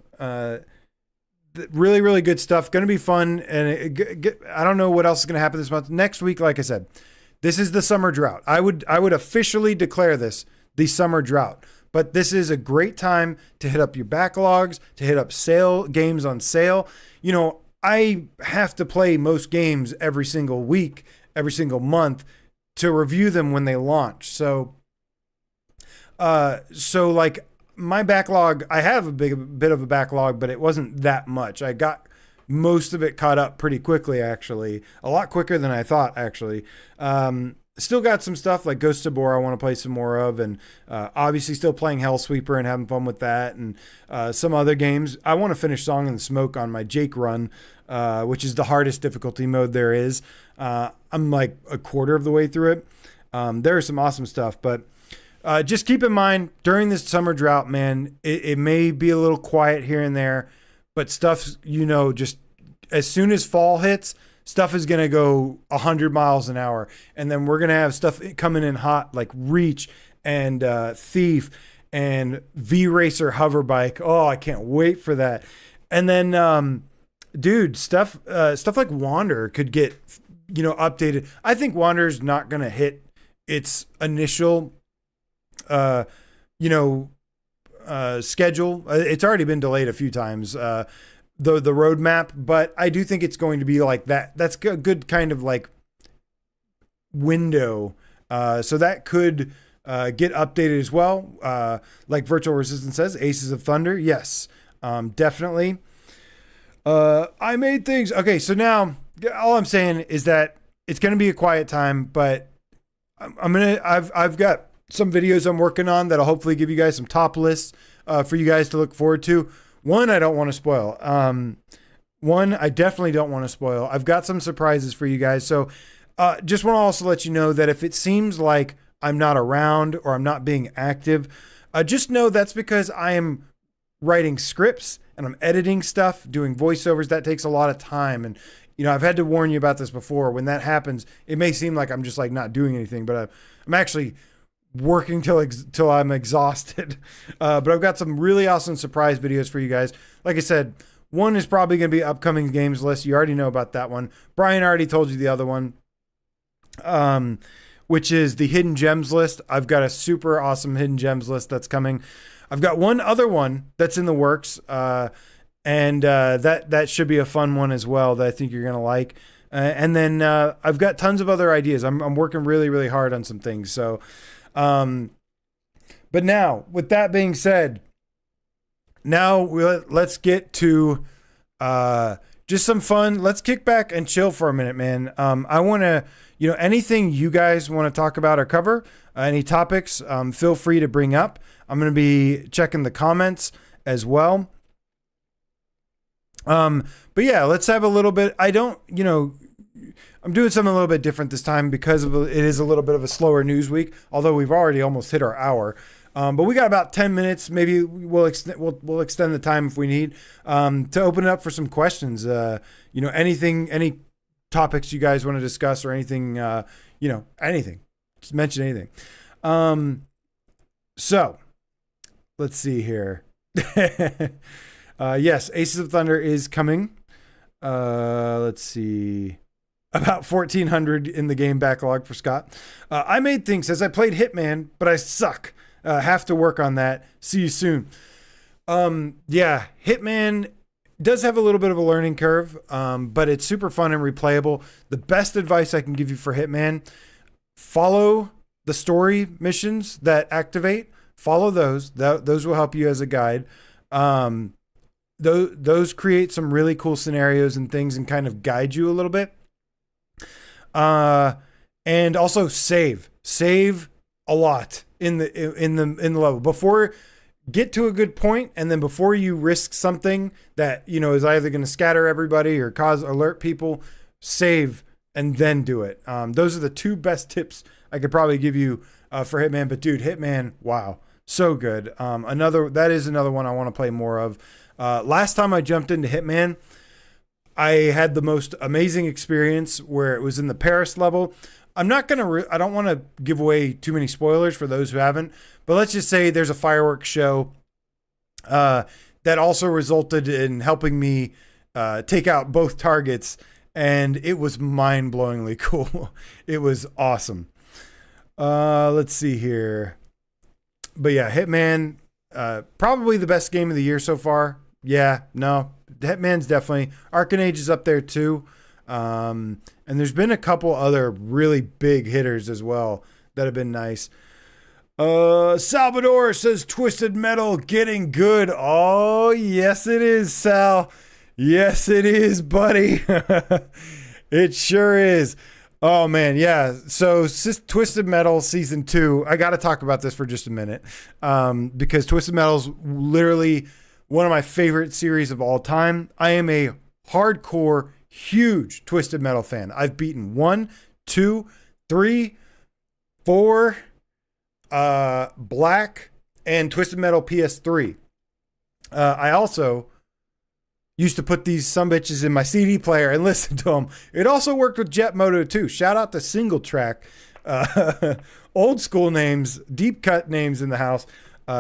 A: Really, really good stuff. Going to be fun, and I don't know what else is going to happen this month. Next week, like I said, this is the summer drought. I would officially declare this the summer drought. But this is a great time to hit up your backlogs, to hit up games on sale. I have to play most games every single week, every single month to review them when they launch. So like my backlog, I have a bit of a backlog, but it wasn't that much. I got most of it caught up pretty quickly, actually. A lot quicker than I thought, actually. Still got some stuff like Ghost Tabor I want to play some more of, and obviously still playing Hellsweeper and having fun with that, and some other games. I want to finish Song in the Smoke on my Jake run, which is the hardest difficulty mode there is. I'm like a quarter of the way through it. There is some awesome stuff, but just keep in mind during this summer drought, man, it may be a little quiet here and there, but stuff's, just as soon as fall hits, stuff is going to go 100 miles an hour. And then we're going to have stuff coming in hot like Reach and Thief and V-Racer Hoverbike. Oh, I can't wait for that. And then, dude, stuff like Wander could get, updated. I think Wander's not going to hit its initial, schedule. It's already been delayed a few times. The roadmap, but I do think it's going to be like that. That's a good kind of like window. So that could get updated as well. Like Virtual Resistance says, Aces of Thunder. Yes, definitely. I made things. Okay, so now all I'm saying is that it's going to be a quiet time, but I've got some videos I'm working on that'll hopefully give you guys some top lists for you guys to look forward to. One, I don't want to spoil. One, I definitely don't want to spoil. I've got some surprises for you guys. So just want to also let you know that if it seems like I'm not around or I'm not being active, just know that's because I am writing scripts and I'm editing stuff, doing voiceovers. That takes a lot of time. And, I've had to warn you about this before. When that happens, it may seem like I'm just like not doing anything, but I'm actually working till I'm exhausted. But I've got some really awesome surprise videos for you guys. Like I said, One is probably going to be upcoming games list. You already know about that one. Brian already told you the other one, which is the hidden gems list. I've got a super awesome hidden gems list that's coming. I've got one other one that's in the works, and that should be a fun one as well that I think you're going to like. And then I've got tons of other ideas. I'm working really, really hard on some things. So, but now, with that being said, now let's get to just some fun. Let's kick back and chill for a minute, man. I want to, anything you guys want to talk about or cover, any topics, feel free to bring up. I'm going to be checking the comments as well. But yeah, let's have a little bit. I'm doing something a little bit different this time because it is a little bit of a slower news week, although we've already almost hit our hour. But we got about 10 minutes. Maybe we'll extend the time if we need, to open it up for some questions. Any topics you guys want to discuss or anything, anything, just mention anything. So let's see here. Yes, Aces of Thunder is coming. Let's see. About 1,400 in the game backlog for Scott. I made things, says I played Hitman, but I suck. Have to work on that. See you soon. Yeah, Hitman does have a little bit of a learning curve, but it's super fun and replayable. The best advice I can give you for Hitman, follow the story missions that activate. Follow those. Those will help you as a guide. Those create some really cool scenarios and things and kind of guide you a little bit. And also save a lot in the level before get to a good point. And then before you risk something that, is either going to scatter everybody or alert people, save and then do it. Those are the two best tips I could probably give you, for Hitman, but dude, Hitman, wow. So good. That is another one I want to play more of. Last time I jumped into Hitman, I had the most amazing experience where it was in the Paris level. I'm not going to, I don't want to give away too many spoilers for those who haven't, but let's just say there's a fireworks show that also resulted in helping me take out both targets, and it was mind-blowingly cool. It was awesome. Let's see here. But yeah, Hitman, probably the best game of the year so far. Yeah, no, Hitman's definitely. Arcane Age is up there too. And there's been a couple other really big hitters as well that have been nice. Salvador says Twisted Metal getting good. Oh, yes it is, Sal. Yes it is, buddy. It sure is. Oh man, yeah. So Twisted Metal Season 2, I got to talk about this for just a minute, because Twisted Metal's literally one of my favorite series of all time. I am a hardcore, huge Twisted Metal fan. I've beaten 1, 2, 3, 4, Black, and Twisted Metal PS3. I also used to put these sumbitches in my CD player and listen to them. It also worked with Jet Moto too. Shout out to Single Track. Old school names, deep cut names in the house.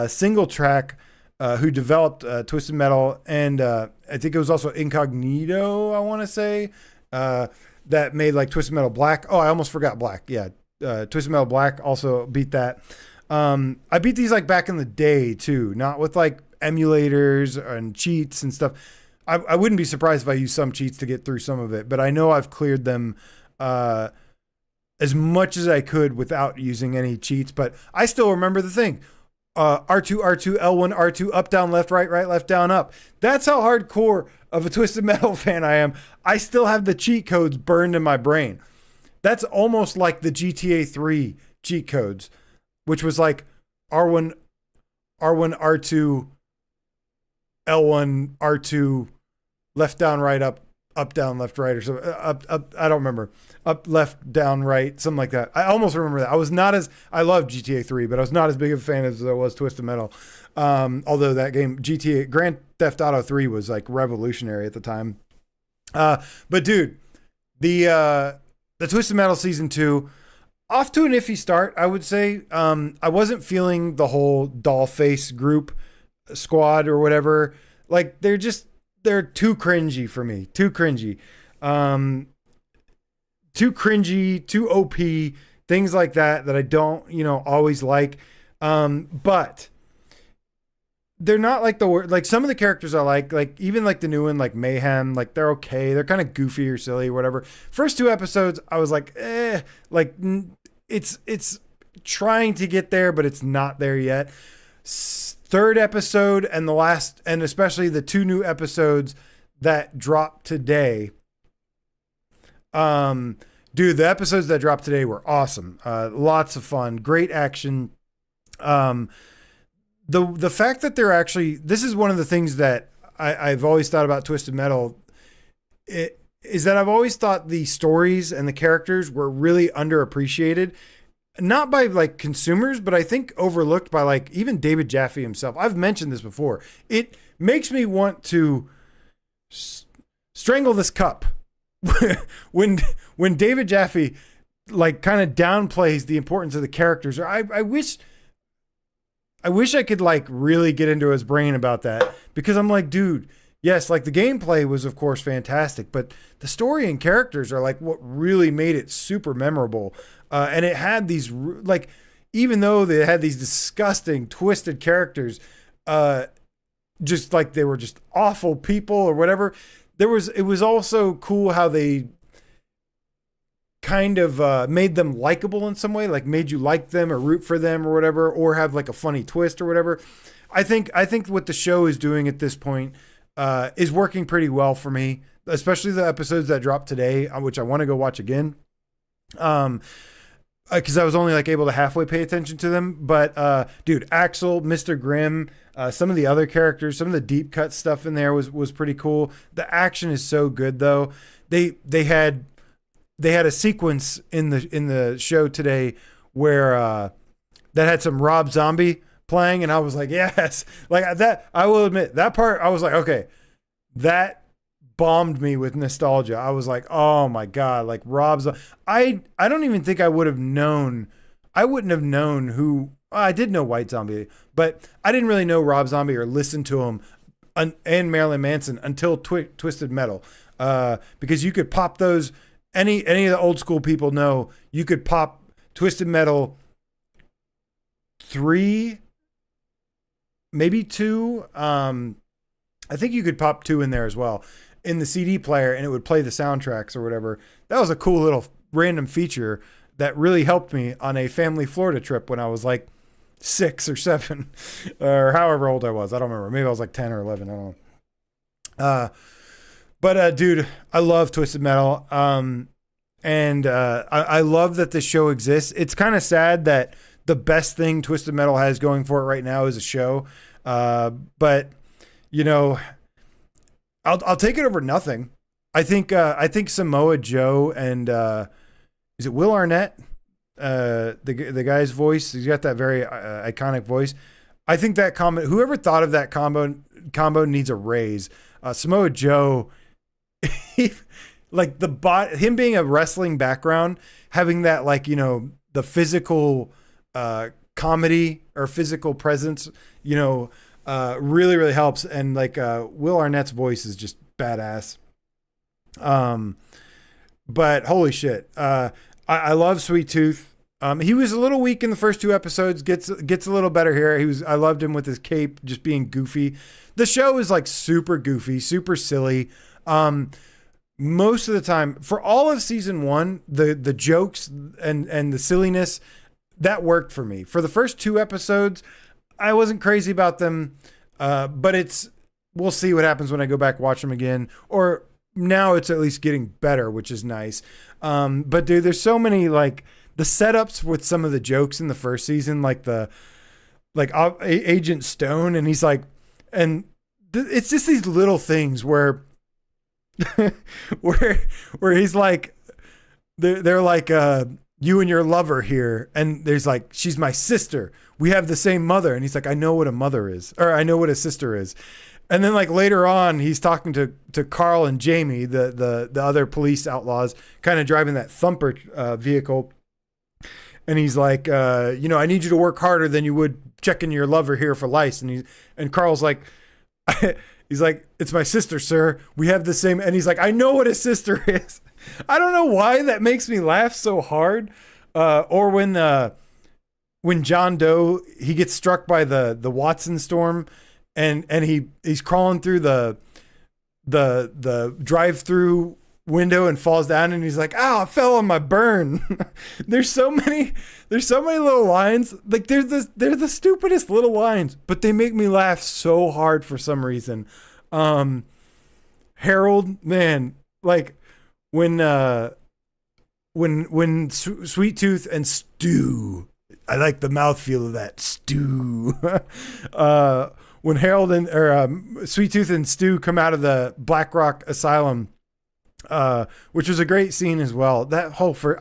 A: Single Track, who developed Twisted Metal, and I think it was also Incognito, I want to say, that made like Twisted Metal Black. Oh, I almost forgot Black. Yeah, Twisted Metal Black also beat that. I beat these like back in the day too, not with like emulators and cheats and stuff. I wouldn't be surprised if I used some cheats to get through some of it, but I know I've cleared them as much as I could without using any cheats. But I still remember the thing. R2, L1, R2, up, down, left, right, left, down, up. That's how hardcore of a Twisted Metal fan I am. I still have the cheat codes burned in my brain. That's almost like the GTA 3 cheat codes, which was like R1, R2, L1, R2, left, down, right, up, down, left, right, or something. Up, I don't remember. Up, left, down, right, something like that. I almost remember that. I love GTA 3, but I was not as big of a fan as I was Twisted Metal. Although that game, Grand Theft Auto 3 was like revolutionary at the time. But dude, the Twisted Metal Season 2, off to an iffy start, I would say. I wasn't feeling the whole Dollface group squad or whatever. Like, they're just, they're too cringy for me. Too cringy. Too cringy, too OP, things like that I don't, always like. But they're not like the word, like some of the characters I like even like the new one, like Mayhem, like they're okay. They're kind of goofy or silly or whatever. First two episodes, I was like, like it's trying to get there, but it's not there yet. Third episode and the last, and especially the two new episodes that dropped today. Dude, the episodes that dropped today were awesome. Lots of fun, great action. The fact that they're actually, this is one of the things that I've always thought about Twisted Metal, is that I've always thought the stories and the characters were really underappreciated, not by like consumers, but I think overlooked by like even David Jaffe himself. I've mentioned this before. It makes me want to strangle this cup when David Jaffe like kind of downplays the importance of the characters. Or I wish I could like really get into his brain about that, because I'm like, dude, yes, like the gameplay was of course fantastic, but the story and characters are like what really made it super memorable. And it had these like, even though they had these disgusting twisted characters, just like they were just awful people or whatever, it was also cool how they kind of made them likable in some way, like made you like them or root for them or whatever, or have like a funny twist or whatever. I think what the show is doing at this point is working pretty well for me, especially the episodes that dropped today, which I want to go watch again. Because I was only like able to halfway pay attention to them. But dude, Axel, Mr. Grimm, some of the other characters, some of the deep cut stuff in there was pretty cool. The action is so good though. They had a sequence in the show today where that had some Rob Zombie playing, and I was like, yes, like that. I will admit that part, I was like, okay, that bombed me with nostalgia. I was like, oh my god, like I don't even think I wouldn't have known who. I did know White Zombie, but I didn't really know Rob Zombie or listen to him and Marilyn Manson until Twisted Metal, because you could pop those. Any of the old school people know you could pop Twisted Metal 3, maybe 2. I think you could pop 2 in there as well in the CD player, and it would play the soundtracks or whatever. That was a cool little random feature that really helped me on a family Florida trip when I was like 6 or 7 or however old I was. I don't remember. Maybe I was like 10 or 11. I don't know. But dude, I love Twisted Metal. And I love that this show exists. It's kind of sad that the best thing Twisted Metal has going for it right now is a show. But I'll take it over nothing. I think Samoa Joe and is it Will Arnett? The guy's voice. He's got that very iconic voice. I think that whoever thought of that combo needs a raise. Samoa Joe. Like him being a wrestling background, having that like, the physical comedy or physical presence, really, really helps. And like Will Arnett's voice is just badass. But holy shit. I love Sweet Tooth. He was a little weak in the first 2 episodes, gets a little better here. I loved him with his cape, just being goofy. The show is like super goofy, super silly. Most of the time, for all of season 1, the jokes and the silliness, that worked for me. For the first 2 episodes, I wasn't crazy about them, but we'll see what happens when I go back, watch them again. Or now it's at least getting better, which is nice. But dude, there's so many, like the setups with some of the jokes in the first season, like Agent Stone, and he's like, and it's just these little things where where he's like, they're like, you and your lover here, and there's like, she's my sister, we have the same mother, and he's like, I know what a mother is, or I know what a sister is. And then like later on, he's talking to Carl and Jamie, the other police outlaws, kind of driving that thumper vehicle, and he's like, I need you to work harder than you would checking your lover here for lice. And Carl's like, He's like, it's my sister, sir. We have the same. And he's like, I know what a sister is. I don't know why that makes me laugh so hard. Or when John Doe, he gets struck by the Watson storm, and he's crawling through the drive-through window and falls down, and he's like, "Oh, I fell on my burn." There's so many little lines. Like they're the stupidest little lines, but they make me laugh so hard for some reason. Harold, man, like when Sweet Tooth and Stu, I like the mouthfeel of that Stu. When Harold and Sweet Tooth and Stu come out of the Black Rock Asylum, which was a great scene as well.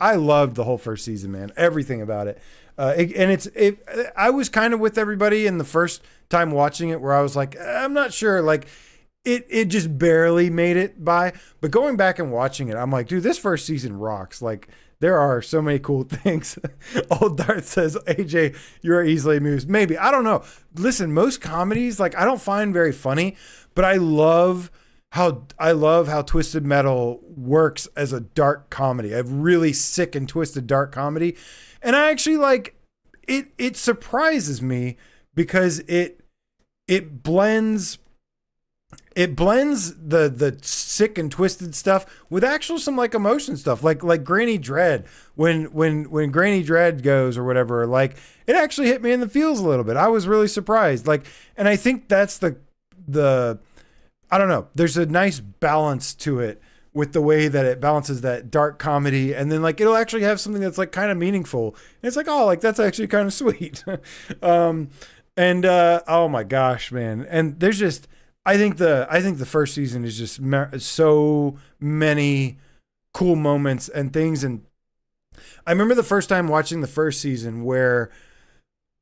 A: I loved the whole first season, man. Everything about it. I was kind of with everybody in the first time watching it, where I was like, I'm not sure. Like, it just barely made it by. But going back and watching it, I'm like, dude, this first season rocks. Like, there are so many cool things. Old Darth says, AJ, you are easily amused. Maybe. I don't know. Listen, most comedies, like, I don't find very funny, but I love how Twisted Metal works as a dark comedy, a really sick and twisted dark comedy. And I actually like it. It surprises me because it blends the sick and twisted stuff with actual some like emotion stuff, like Granny Dread. When Granny Dread goes or whatever, like it actually hit me in the feels a little bit. I was really surprised. Like, and I think that's the I don't know. There's a nice balance to it with the way that it balances that dark comedy, and then like it'll actually have something that's like kind of meaningful. And it's like, oh, like that's actually kind of sweet. Oh my gosh, man. And there's just I think the first season is just so many cool moments and things. And I remember the first time watching the first season where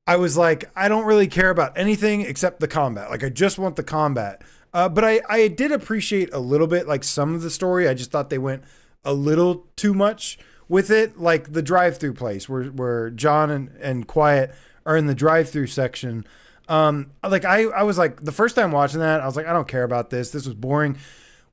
A: I was like, I don't really care about anything except the combat. Like I just want the combat. But I did appreciate a little bit, like some of the story. I just thought they went a little too much with it. Like the drive-through place where John and Quiet are in the drive-through section. Like I was like, the first time watching that, I was like, I don't care about this. This was boring.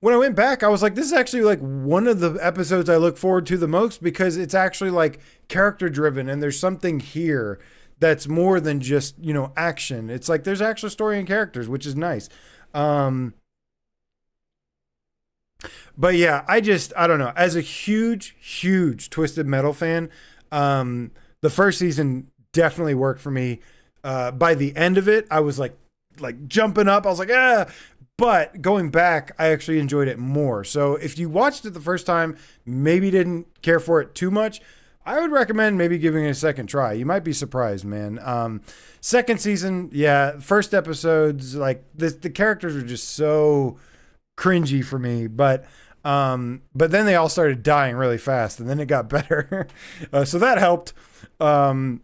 A: When I went back, I was like, this is actually like one of the episodes I look forward to the most, because it's actually like character driven, and there's something here that's more than just, action. It's like there's actual story and characters, which is nice. But yeah, I don't know. As a huge Twisted Metal fan, the first season definitely worked for me. By the end of it, I was like jumping up. I was like, ah, but going back, I actually enjoyed it more. So if you watched it the first time, maybe didn't care for it too much, I would recommend maybe giving it a second try. You might be surprised, man. Second season, yeah. First episodes, like the characters are just so cringy for me, but then they all started dying really fast, and then it got better. So that helped. But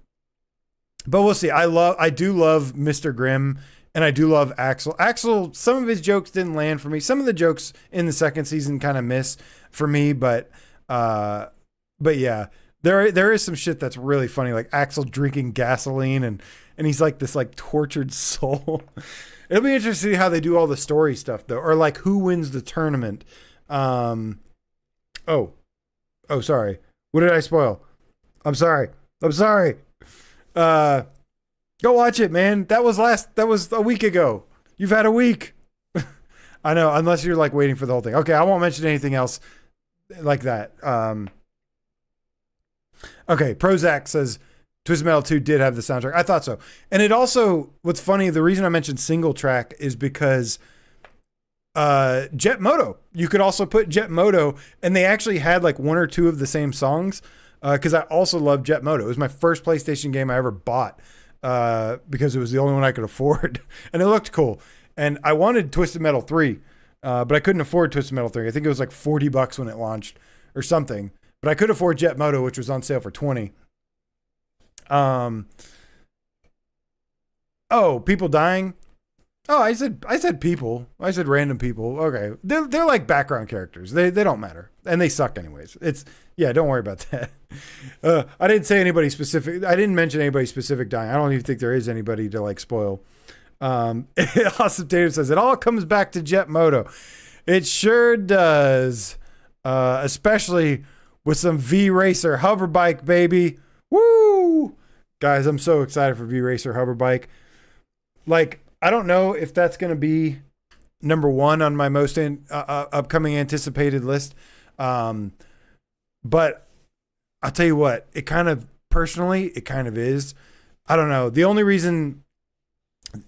A: we'll see. I do love Mr. Grimm, and I do love Axel. Axel, some of his jokes didn't land for me. Some of the jokes in the second season kind of miss for me, but yeah. There is some shit that's really funny, like Axel drinking gasoline, and he's like this like tortured soul. It'll be interesting to see how they do all the story stuff though, or like who wins the tournament. Oh, sorry. What did I spoil? I'm sorry. Go watch it, man. That was a week ago. You've had a week. I know, unless you're like waiting for the whole thing. Okay, I won't mention anything else like that. Okay, Prozac says Twisted Metal 2 did have the soundtrack. I thought so. And it also, what's funny, the reason I mentioned single track is because Jet Moto. You could also put Jet Moto, and they actually had like one or two of the same songs, because I also love Jet Moto. It was my first PlayStation game I ever bought, because it was the only one I could afford, and it looked cool. And I wanted Twisted Metal 3, but I couldn't afford Twisted Metal 3. I think it was like $40 when it launched or something. But I could afford Jet Moto, which was on sale for $20. Oh, people dying? Oh, I said people. I said random people. Okay. They're like background characters. They don't matter. And they suck anyways. Don't worry about that. I didn't say anybody specific. I didn't mention anybody specific dying. I don't even think there is anybody to like spoil. Awesome Tatum says, it all comes back to Jet Moto. It sure does. Especially with some V-Racer hover bike, baby. Woo! Guys, I'm so excited for V-Racer hover bike. Like, I don't know if that's going to be number one on my most upcoming anticipated list. But I'll tell you what, it kind of is. I don't know. The only reason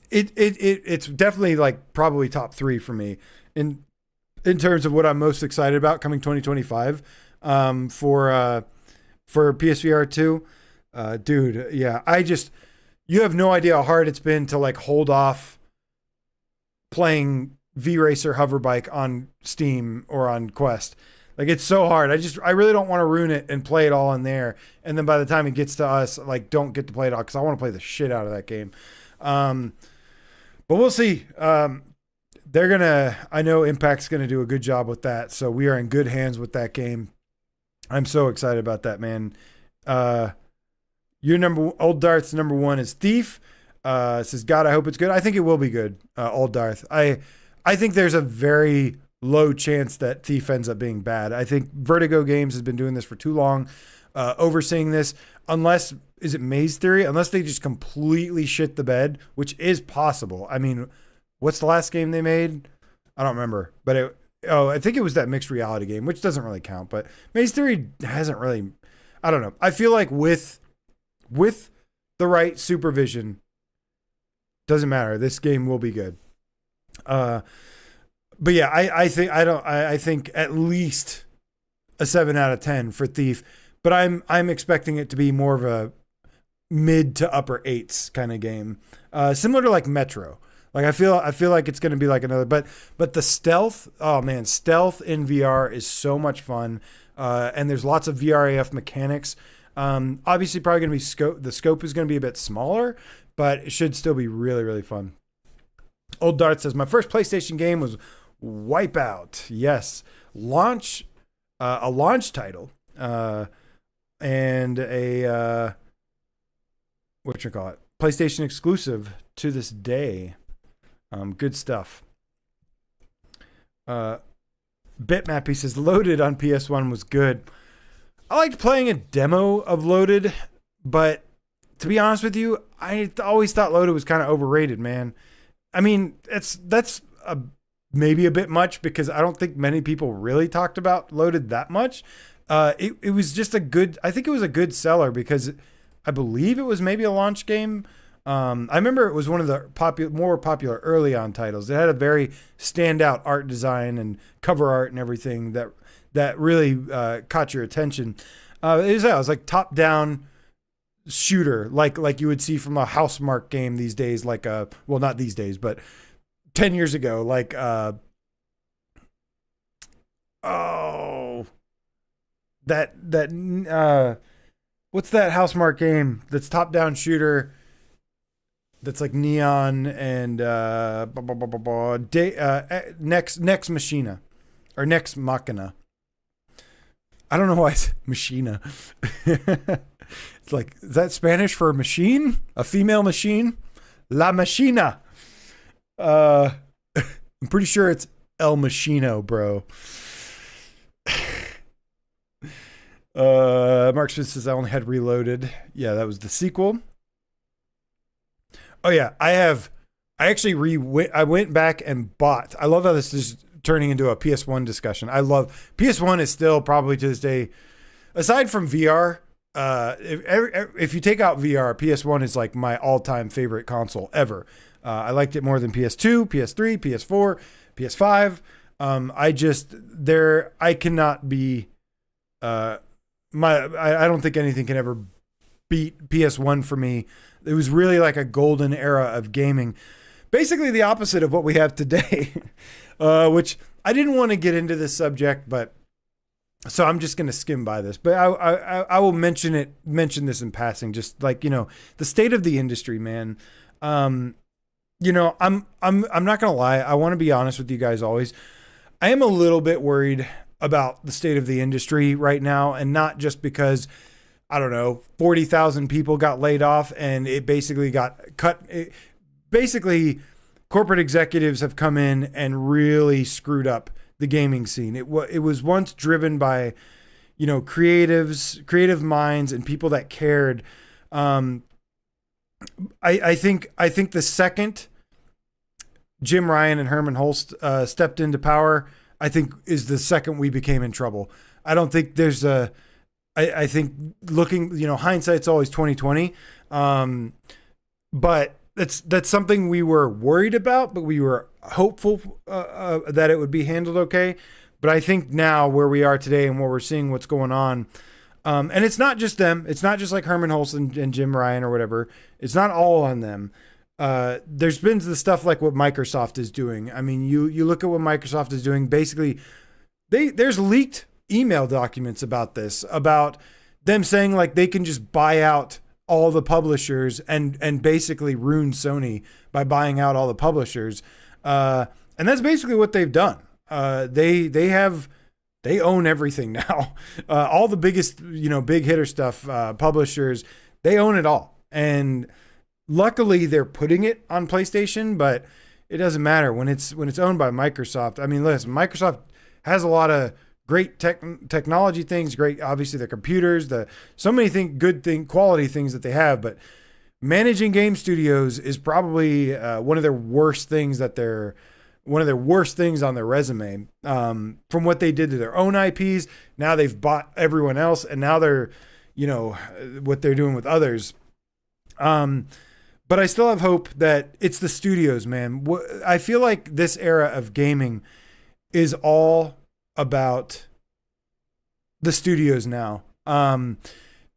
A: it's definitely like probably top 3 for me in terms of what I'm most excited about coming 2025 for PSVR2. Dude, yeah, you have no idea how hard it's been to like hold off playing V-Racer hover bike on Steam or on Quest. Like, it's so hard. I really don't want to ruin it and play it all in there. And then by the time it gets to us, like, don't get to play it all because I want to play the shit out of that game. But we'll see. I know Impact's going to do a good job with that. So we are in good hands with that game. I'm so excited about that, man. Old Darth's number 1 is Thief. Says, God, I hope it's good. I think it will be good. Old Darth. I think there's a very low chance that Thief ends up being bad. I think Vertigo Games has been doing this for too long, overseeing this. Is it Maze Theory? Unless they just completely shit the bed, which is possible. I mean, what's the last game they made? I don't remember, but I think it was that mixed reality game, which doesn't really count. But Maze Theory hasn't really. I don't know. I feel like with the right supervision, doesn't matter. This game will be good. But yeah, I think at least a 7 out of 10 for Thief, but I'm expecting it to be more of a mid to upper 8s kind of game. Similar to like Metro. Like I feel like it's going to be like another, but the stealth, oh man, stealth in VR is so much fun. And there's lots of VRAF mechanics. Obviously probably going to be the scope is going to be a bit smaller, but it should still be really, really fun. Old Dart says, my first PlayStation game was Wipeout. Yes. A launch title, and a, PlayStation exclusive to this day. Good stuff. Bitmap, he says, Loaded on PS1 was good. I liked playing a demo of Loaded, but to be honest with you, I always thought Loaded was kind of overrated, man. I mean, that's maybe a bit much because I don't think many people really talked about Loaded that much. It was just I think it was a good seller because I believe it was maybe a launch game. I remember it was one of the more popular early on titles. It had a very standout art design and cover art and everything that really caught your attention. It was like top down shooter, like you would see from a Housemarque game these days, not these days, but 10 years ago, what's that Housemarque game that's top down shooter that's like neon and Nex Machina or Nex Machina. I don't know why it's Machina. It's like, is that Spanish for machine? A female machine? La Machina. I'm pretty sure it's El Machino, bro. Mark Smith says, I only had Reloaded. Yeah, that was the sequel. Oh yeah, I went back and bought. I love how this is turning into a PS1 discussion. PS1 is still probably to this day, aside from VR, if you take out VR, PS1 is like my all-time favorite console ever. I liked it more than PS2, PS3, PS4, PS5. I cannot be, I don't think anything can ever beat PS1 for me. It was really like a golden era of gaming. Basically the opposite of what we have today, which I didn't want to get into this subject, but so I'm just going to skim by this, but I will mention this in passing, just like, the state of the industry, man. I'm not going to lie. I want to be honest with you guys always. I am a little bit worried about the state of the industry right now, and not just because, I don't know, 40,000 people got laid off and it basically got cut. basically corporate executives have come in and really screwed up the gaming scene. It was once driven by, creative minds and people that cared. I think the second Jim Ryan and Herman Hulst stepped into power, I think is the second we became in trouble. I don't think there's I think looking, hindsight's always 2020. But that's something we were worried about, but we were hopeful that it would be handled okay. But I think now where we are today and where we're seeing what's going on, and it's not just them. It's not just like Herman Hulst and Jim Ryan or whatever. It's not all on them. There's been the stuff like what Microsoft is doing. I mean, you look at what Microsoft is doing. Basically, there's leaked email documents about this, about them saying like they can just buy out all the publishers and basically ruin Sony by buying out all the publishers. And that's basically what they've done. They own everything now. All the biggest, big hitter stuff, publishers, they own it all. And luckily they're putting it on PlayStation, but it doesn't matter when it's owned by Microsoft. I mean, listen, Microsoft has a lot of great technology things, great, obviously their computers, so many quality things that they have, but managing game studios is probably one of their worst things on their resume. From what they did to their own IPs, now they've bought everyone else, and now they're, what they're doing with others. But I still have hope that it's the studios, man. I feel like this era of gaming is all about the studios now.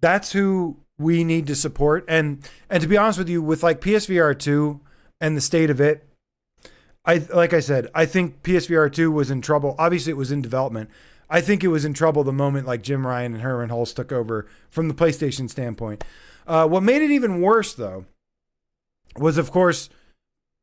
A: That's who we need to support. And to be honest with you, with like PSVR2 and the state of it, like I said, I think PSVR2 was in trouble. Obviously, it was in development. I think it was in trouble the moment like Jim Ryan and Herman Hulst took over from the PlayStation standpoint. What made it even worse, though, was, of course,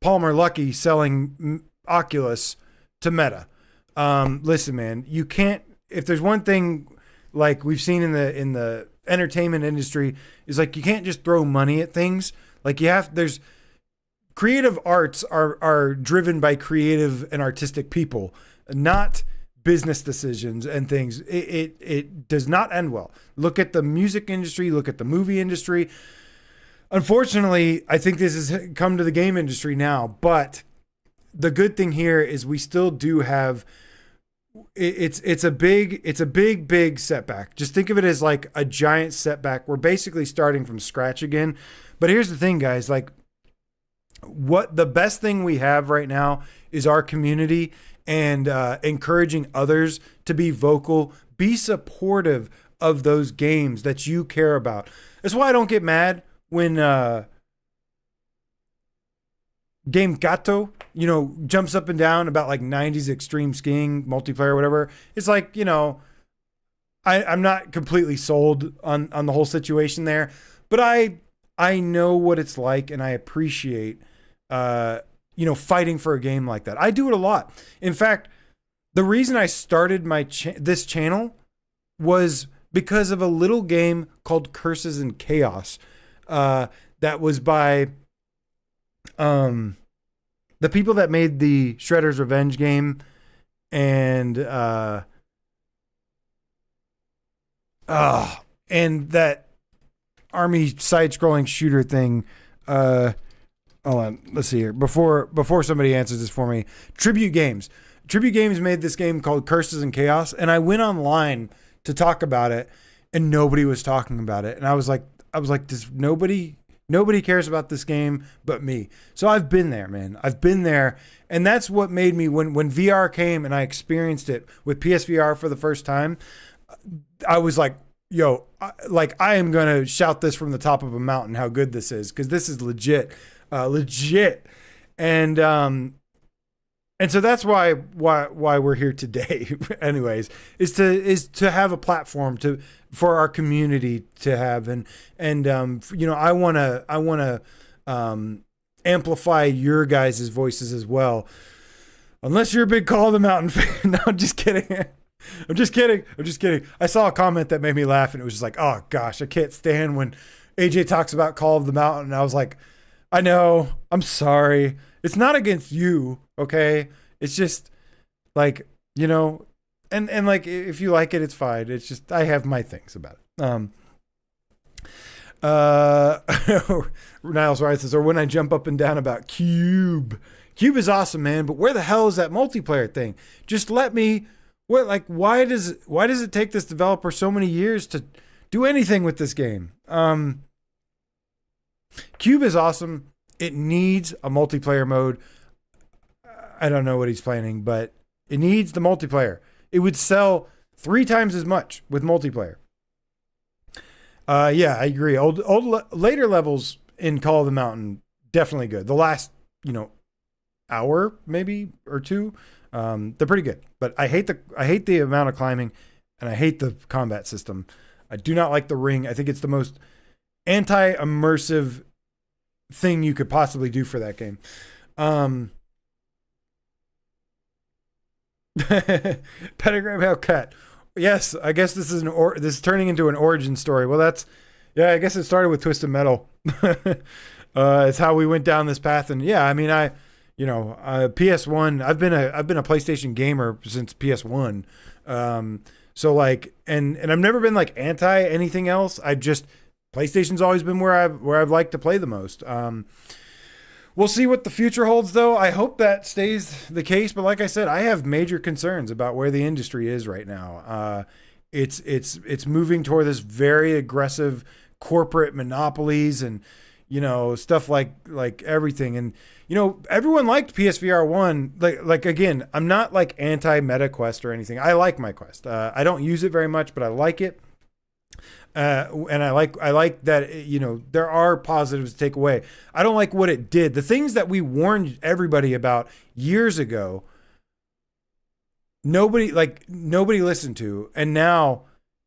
A: Palmer Luckey selling Oculus to Meta. Listen, man, you can't. If there's one thing like we've seen in the entertainment industry, is like you can't just throw money at things. Like there's creative arts are driven by creative and artistic people, not business decisions and things. It does not end well. Look at the music industry, look at the movie industry. Unfortunately, I think this has come to the game industry now, but the good thing here is we still do have it's a big setback. Just think of it as like a giant setback. We're basically starting from scratch again. But here's the thing, guys, like what the best thing we have right now is our community and encouraging others to be vocal, be supportive of those games that you care about. That's why I don't get mad when Game Gato, jumps up and down about like 90s extreme skiing multiplayer, whatever. It's like, I'm not completely sold on the whole situation there, but I know what it's like, and I appreciate, fighting for a game like that. I do it a lot. In fact, the reason I started this channel was because of a little game called Curses and Chaos, that was by the people that made the Shredder's Revenge game and that army side-scrolling shooter thing. Hold on, let's see here. Before somebody answers this for me, Tribute Games made this game called Curses and Chaos, and I went online to talk about it, and nobody was talking about it, and I was like, does nobody cares about this game but me. So I've been there, man. I've been there. And that's what made me, when VR came and I experienced it with PSVR for the first time, I was like, yo, I am going to shout this from the top of a mountain how good this is, because this is legit. And so that's why we're here today anyways, is to have a platform for our community to have. And I want to amplify your guys' voices as well. Unless you're a big Call of the Mountain fan. No, I'm just kidding. I'm just kidding. I saw a comment that made me laugh, and it was just like, oh gosh, I can't stand when AJ talks about Call of the Mountain. And I was like, I know. I'm sorry. It's not against you, okay? It's just like, you know, and like if you like it, it's fine. It's just I have my things about it. Uh Niles writes this, or when I jump up and down about Cube. Cube is awesome, man, but where the hell is that multiplayer thing? Just let me why does it take this developer so many years to do anything with this game? Cube is awesome. It needs a multiplayer mode. I don't know what he's planning, but it needs the multiplayer. It would sell 3 times as much with multiplayer. Yeah, I agree. Later levels in Call of the Mountain, definitely good. The last, hour maybe or two, they're pretty good. But I hate the amount of climbing, and I hate the combat system. I do not like the ring. I think it's the most anti-immersive thing you could possibly do for that game. Pentagram Hellcat. Yes, I guess this is turning into an origin story. Well, I guess it started with Twisted Metal. It's how we went down this path, and yeah, I mean, PS1. I've been a PlayStation gamer since PS1. So like, and I've never been like anti anything else. PlayStation's always been where I've liked to play the most. We'll see what the future holds, though. I hope that stays the case. But like I said, I have major concerns about where the industry is right now. It's moving toward this very aggressive corporate monopolies and stuff like everything. And everyone liked PSVR 1. Like again, I'm not like anti MetaQuest or anything. I like my Quest. I don't use it very much, but I like it. And I like that, there are positives to take away. I don't like what it did. The things that we warned everybody about years ago, nobody listened to. And now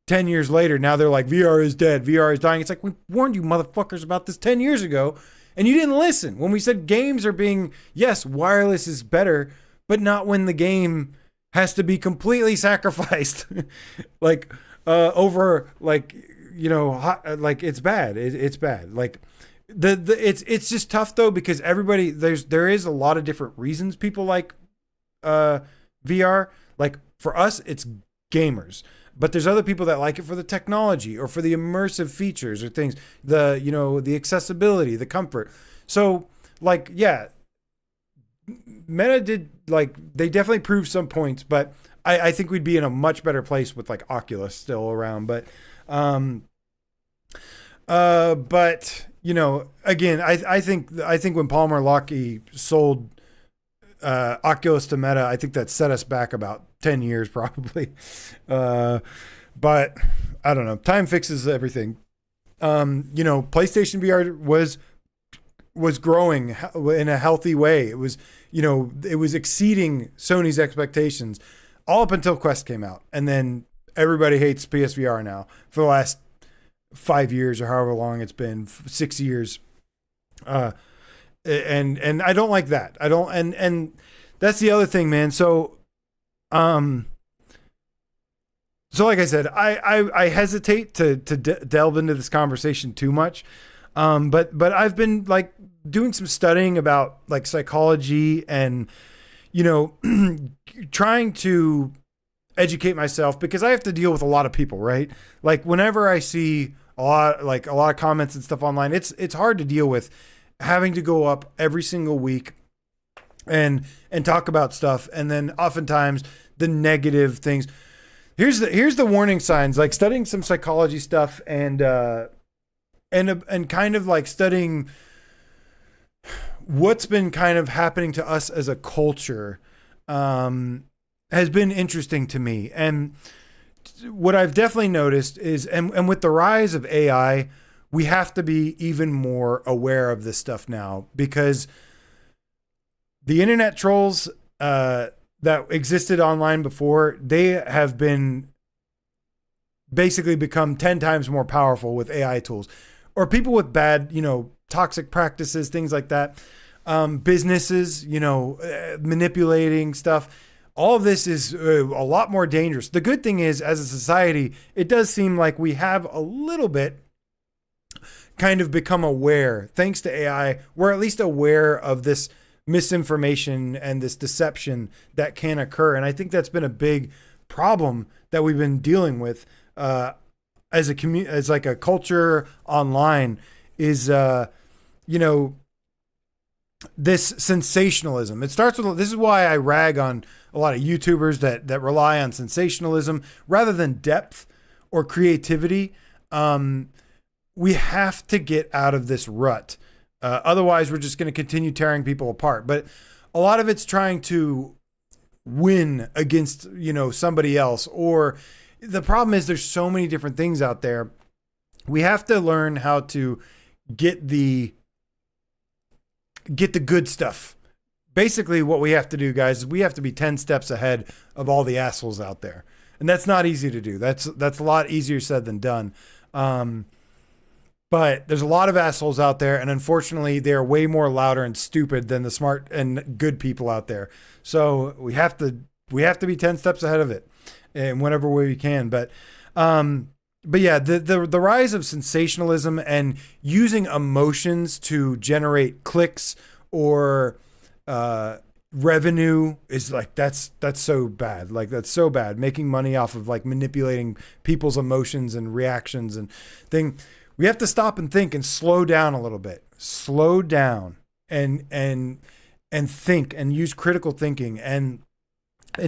A: 10 years later, now they're like, VR is dead. VR is dying. It's like, we warned you motherfuckers about this 10 years ago and you didn't listen when we said games are yes, wireless is better, but not when the game has to be completely sacrificed. Over it's bad. It's bad. Like it's just tough though, because everybody, there is a lot of different reasons people like VR. Like for us, it's gamers, but there's other people that like it for the technology or for the immersive features or things, the accessibility, the comfort. So like, yeah, Meta did, they definitely proved some points, but I think we'd be in a much better place with like Oculus still around. But again, I think when Palmer Luckey sold Oculus to Meta, I think that set us back about 10 years probably. But I don't know. Time fixes everything. PlayStation VR was growing in a healthy way. It was, it was exceeding Sony's expectations all up until Quest came out. And then everybody hates PSVR now for the last 5 years or however long it's been, 6 years. And I don't like that. I don't, and that's the other thing, man. So like I said, I hesitate to delve into this conversation too much. But I've been like doing some studying about like psychology and, trying to educate myself, because I have to deal with a lot of people, right? Like whenever I see a lot of comments and stuff online, it's hard to deal with having to go up every single week and talk about stuff. And then oftentimes the negative things. Here's the warning signs, like studying some psychology stuff and kind of like studying what's been kind of happening to us as a culture, has been interesting to me. And what I've definitely noticed is, and with the rise of AI, we have to be even more aware of this stuff now, because the internet trolls that existed online before, they have been basically become 10 times more powerful with AI tools, or people with bad, toxic practices, things like that. Businesses, manipulating stuff. All of this is a lot more dangerous. The good thing is, as a society, it does seem like we have a little bit kind of become aware. Thanks to AI, we're at least aware of this misinformation and this deception that can occur. And I think that's been a big problem that we've been dealing with as a community, as like a culture online, is this sensationalism. It starts with, this is why I rag on a lot of YouTubers that rely on sensationalism rather than depth or creativity. We have to get out of this rut. Otherwise, we're just going to continue tearing people apart. But a lot of it's trying to win against, somebody else. Or the problem is there's so many different things out there. We have to learn how to get the good stuff. Basically, what we have to do, guys, is we have to be 10 steps ahead of all the assholes out there. And that's not easy to do. That's a lot easier said than done. But there's a lot of assholes out there, and unfortunately, they're way more louder and stupid than the smart and good people out there. So we have to be 10 steps ahead of it in whatever way we can. But yeah, the rise of sensationalism and using emotions to generate clicks or revenue is like, that's so bad. Like, that's so bad. Making money off of like manipulating people's emotions and reactions and thing. We have to stop and think and slow down a little bit. Slow down and think and use critical thinking and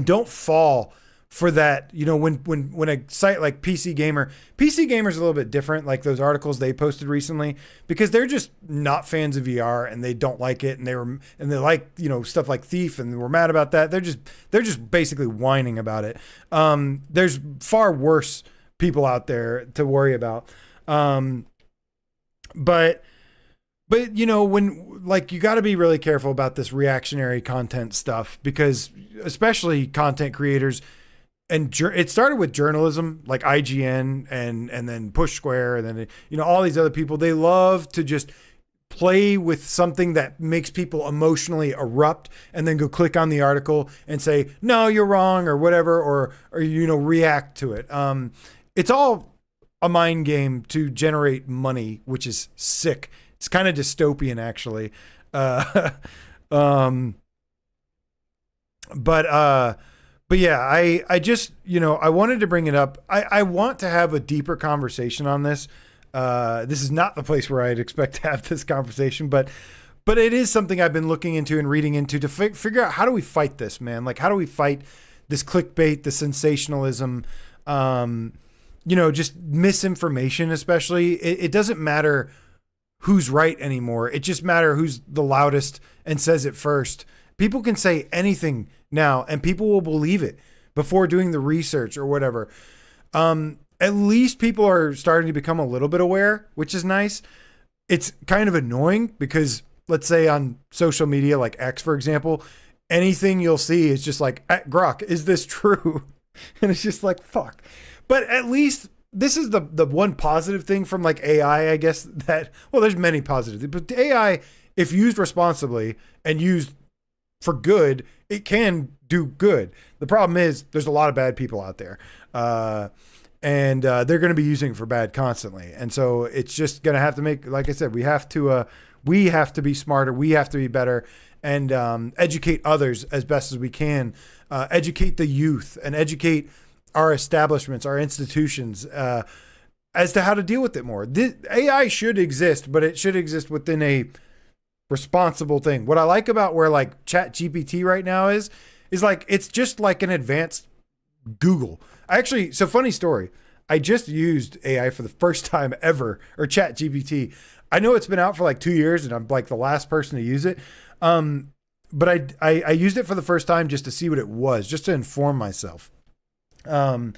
A: don't fall for that. When a site like PC Gamer is a little bit different, like those articles they posted recently, because they're just not fans of VR and they don't like it, and they like, stuff like Thief, and we're mad about that. They're just basically whining about it. There's far worse people out there to worry about. But when, like, you got to be really careful about this reactionary content stuff, because especially content creators, and it started with journalism, like IGN and then Push Square, and then, all these other people, they love to just play with something that makes people emotionally erupt and then go click on the article and say, no, you're wrong, or whatever, or react to it. It's all a mind game to generate money, which is sick. It's kind of dystopian, actually. But yeah, I just, I wanted to bring it up. I want to have a deeper conversation on this. This is not the place where I'd expect to have this conversation, but it is something I've been looking into and reading into to figure out, how do we fight this, man? Like, how do we fight this clickbait, the sensationalism, just misinformation, especially. It doesn't matter who's right anymore. It just matters who's the loudest and says it first. People can say anything now and people will believe it before doing the research or whatever. At least people are starting to become a little bit aware, which is nice. It's kind of annoying because, let's say on social media, like X, for example, anything you'll see is just like, Grok, is this true? And it's just like, fuck. But at least this is the one positive thing from like AI, I guess, that, well, there's many positives, but AI, if used responsibly and used for good, it can do good. The problem is there's a lot of bad people out there. And they're going to be using it for bad constantly. And so it's just going to have to make, like I said, we have to be smarter. We have to be better and educate others as best as we can. Educate the youth and educate our establishments, our institutions, as to how to deal with it more. AI should exist, but it should exist within a responsible thing. What I like about where like ChatGPT right now is like, it's just like an advanced Google. So funny story. I just used AI for the first time ever, or ChatGPT. I know it's been out for like 2 years and I'm like the last person to use it. But I used it for the first time just to see what it was, just to inform myself. And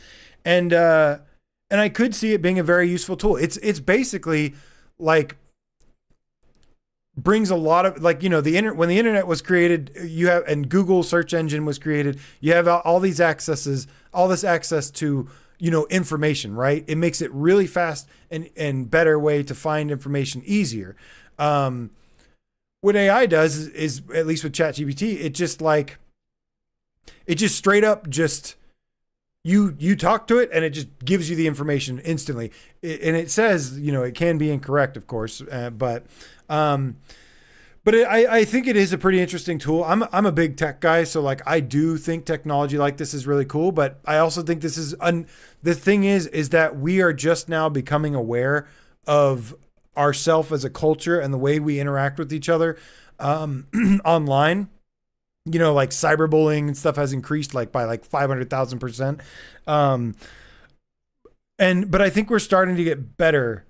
A: I could see it being a very useful tool. It's basically like brings a lot of, like, when the internet was created, and Google search engine was created, you have all this access to, information, right? It makes it really fast and better way to find information easier. What AI does is, at least with ChatGPT, it just straight up just, you talk to it and it just gives you the information instantly. And it says, it can be incorrect, of course, but I think it is a pretty interesting tool. I'm a big tech guy, so like I do think technology like this is really cool. But I also think this is the thing is that we are just now becoming aware of ourselves as a culture and the way we interact with each other online. Like cyberbullying and stuff has increased like by like 500,000%. But I think we're starting to get better.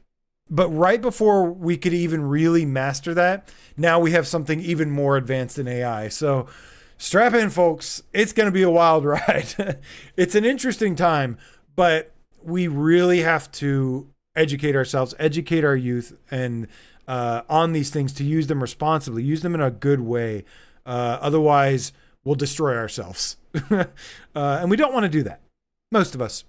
A: But right before we could even really master that, now we have something even more advanced in AI. So strap in, folks. It's going to be a wild ride. It's an interesting time, but we really have to educate ourselves, educate our youth and on these things, to use them responsibly, use them in a good way. Otherwise, we'll destroy ourselves. And we don't want to do that. Most of us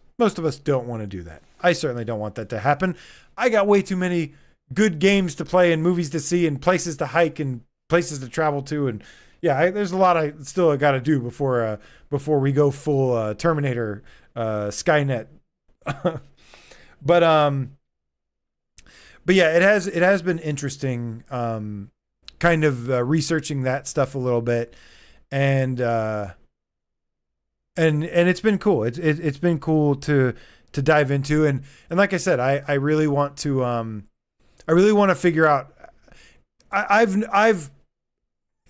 A: don't want to do that. I certainly don't want that to happen. I got way too many good games to play and movies to see and places to hike and places to travel to. And yeah, there's a lot I still got to do before we go full Terminator, Skynet. But yeah, it has been interesting, kind of researching that stuff a little bit, and it's been cool. It's been cool to dive into, and like I said, I really want to figure out.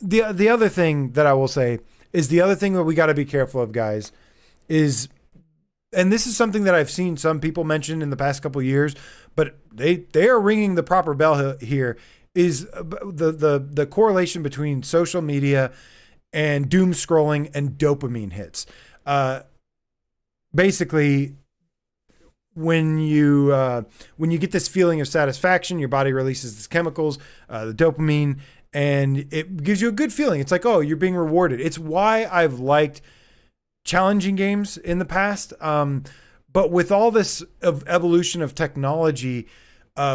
A: The other thing that I will say is the other thing that we got to be careful of, guys, is, and this is something that I've seen some people mention in the past couple of years, but they are ringing the proper bell here, is the correlation between social media and doom scrolling and dopamine hits. Basically, when you get this feeling of satisfaction, your body releases these chemicals, the dopamine, and it gives you a good feeling. It's like, oh, you're being rewarded. It's why I've liked challenging games in the past. But with all this evolution of technology,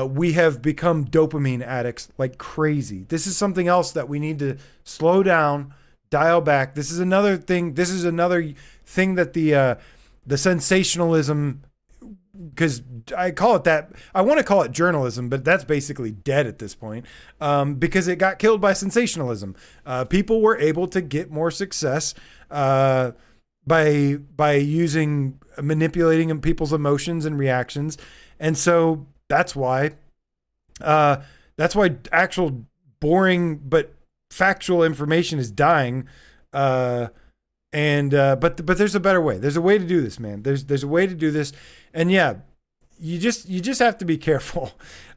A: we have become dopamine addicts like crazy. This is something else that we need to slow down, dial back. This is another thing. This is another thing that the sensationalism, because I call it that. I want to call it journalism, but that's basically dead at this point, because it got killed by sensationalism. People were able to get more success by manipulating people's emotions and reactions, and so that's why actual boring but factual information is dying. But there's a better way. There's a way to do this, man. There's a way to do this. And yeah, you just have to be careful.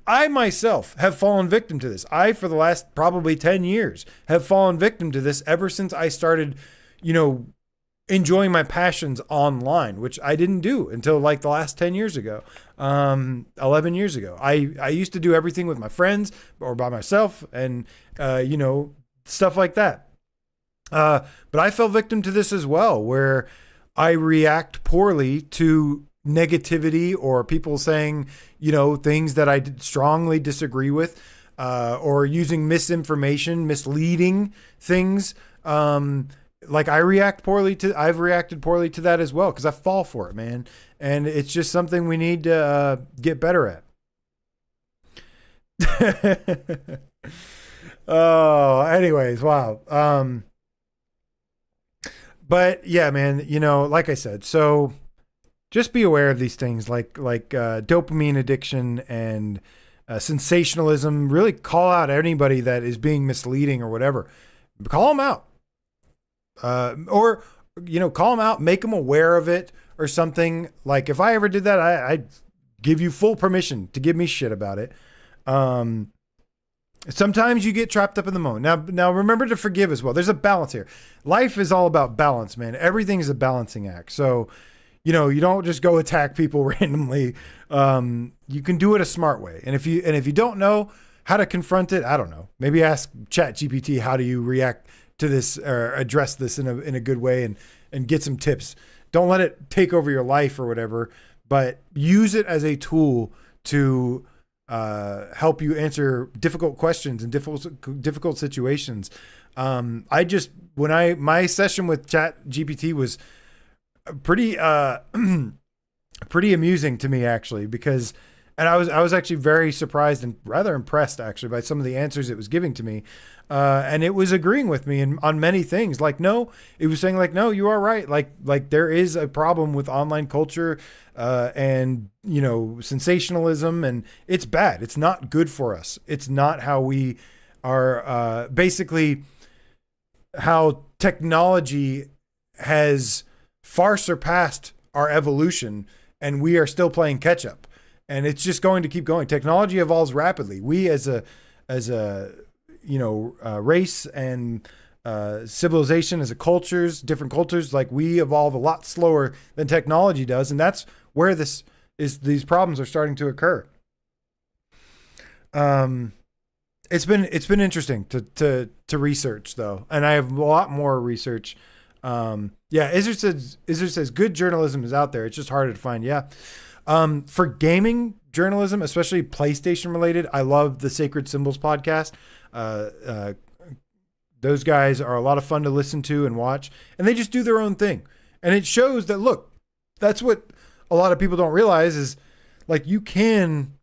A: I myself have fallen victim to this. For the last probably 10 years have fallen victim to this ever since I started, enjoying my passions online, which I didn't do until like the last 10 years ago, 11 years ago. I used to do everything with my friends or by myself and, stuff like that. But I fell victim to this as well, where I react poorly to negativity or people saying, things that I strongly disagree with, or using misinformation, misleading things. Like I've reacted poorly to that as well, because I fall for it, man. And it's just something we need to get better at. Oh, anyways, wow. But yeah, man, like I said, so just be aware of these things like dopamine addiction and sensationalism. Really call out anybody that is being misleading or whatever. Call them out. Or call them out, make them aware of it or something. Like if I ever did that, I'd give you full permission to give me shit about it. Sometimes you get trapped up in the moment. Now remember to forgive as well. There's a balance here. Life is all about balance, man. Everything is a balancing act. So, you don't just go attack people randomly. You can do it a smart way. And if you don't know how to confront it, I don't know. Maybe ask ChatGPT, how do you react to this or address this in a good way, and get some tips. Don't let it take over your life or whatever, but use it as a tool to help you answer difficult questions and difficult situations. My session with ChatGPT was pretty pretty amusing to me actually, because and I was actually very surprised and rather impressed actually by some of the answers it was giving to me. And it was agreeing with me on many things. Like, no, it was saying like, no, you are right. Like there is a problem with online culture, and sensationalism, and it's bad. It's not good for us. It's not how we are, basically how technology has far surpassed our evolution, and we are still playing catch up. And it's just going to keep going. Technology evolves rapidly. We as a race and civilization, as a different cultures, like we evolve a lot slower than technology does, and that's where these problems are starting to occur. It's been interesting to research though, and I have a lot more research. Izzard says good journalism is out there. It's just harder to find. Yeah. For gaming journalism, especially PlayStation related, I love the Sacred Symbols podcast. Those guys are a lot of fun to listen to and watch, and they just do their own thing. And it shows that, look, that's what a lot of people don't realize is like you can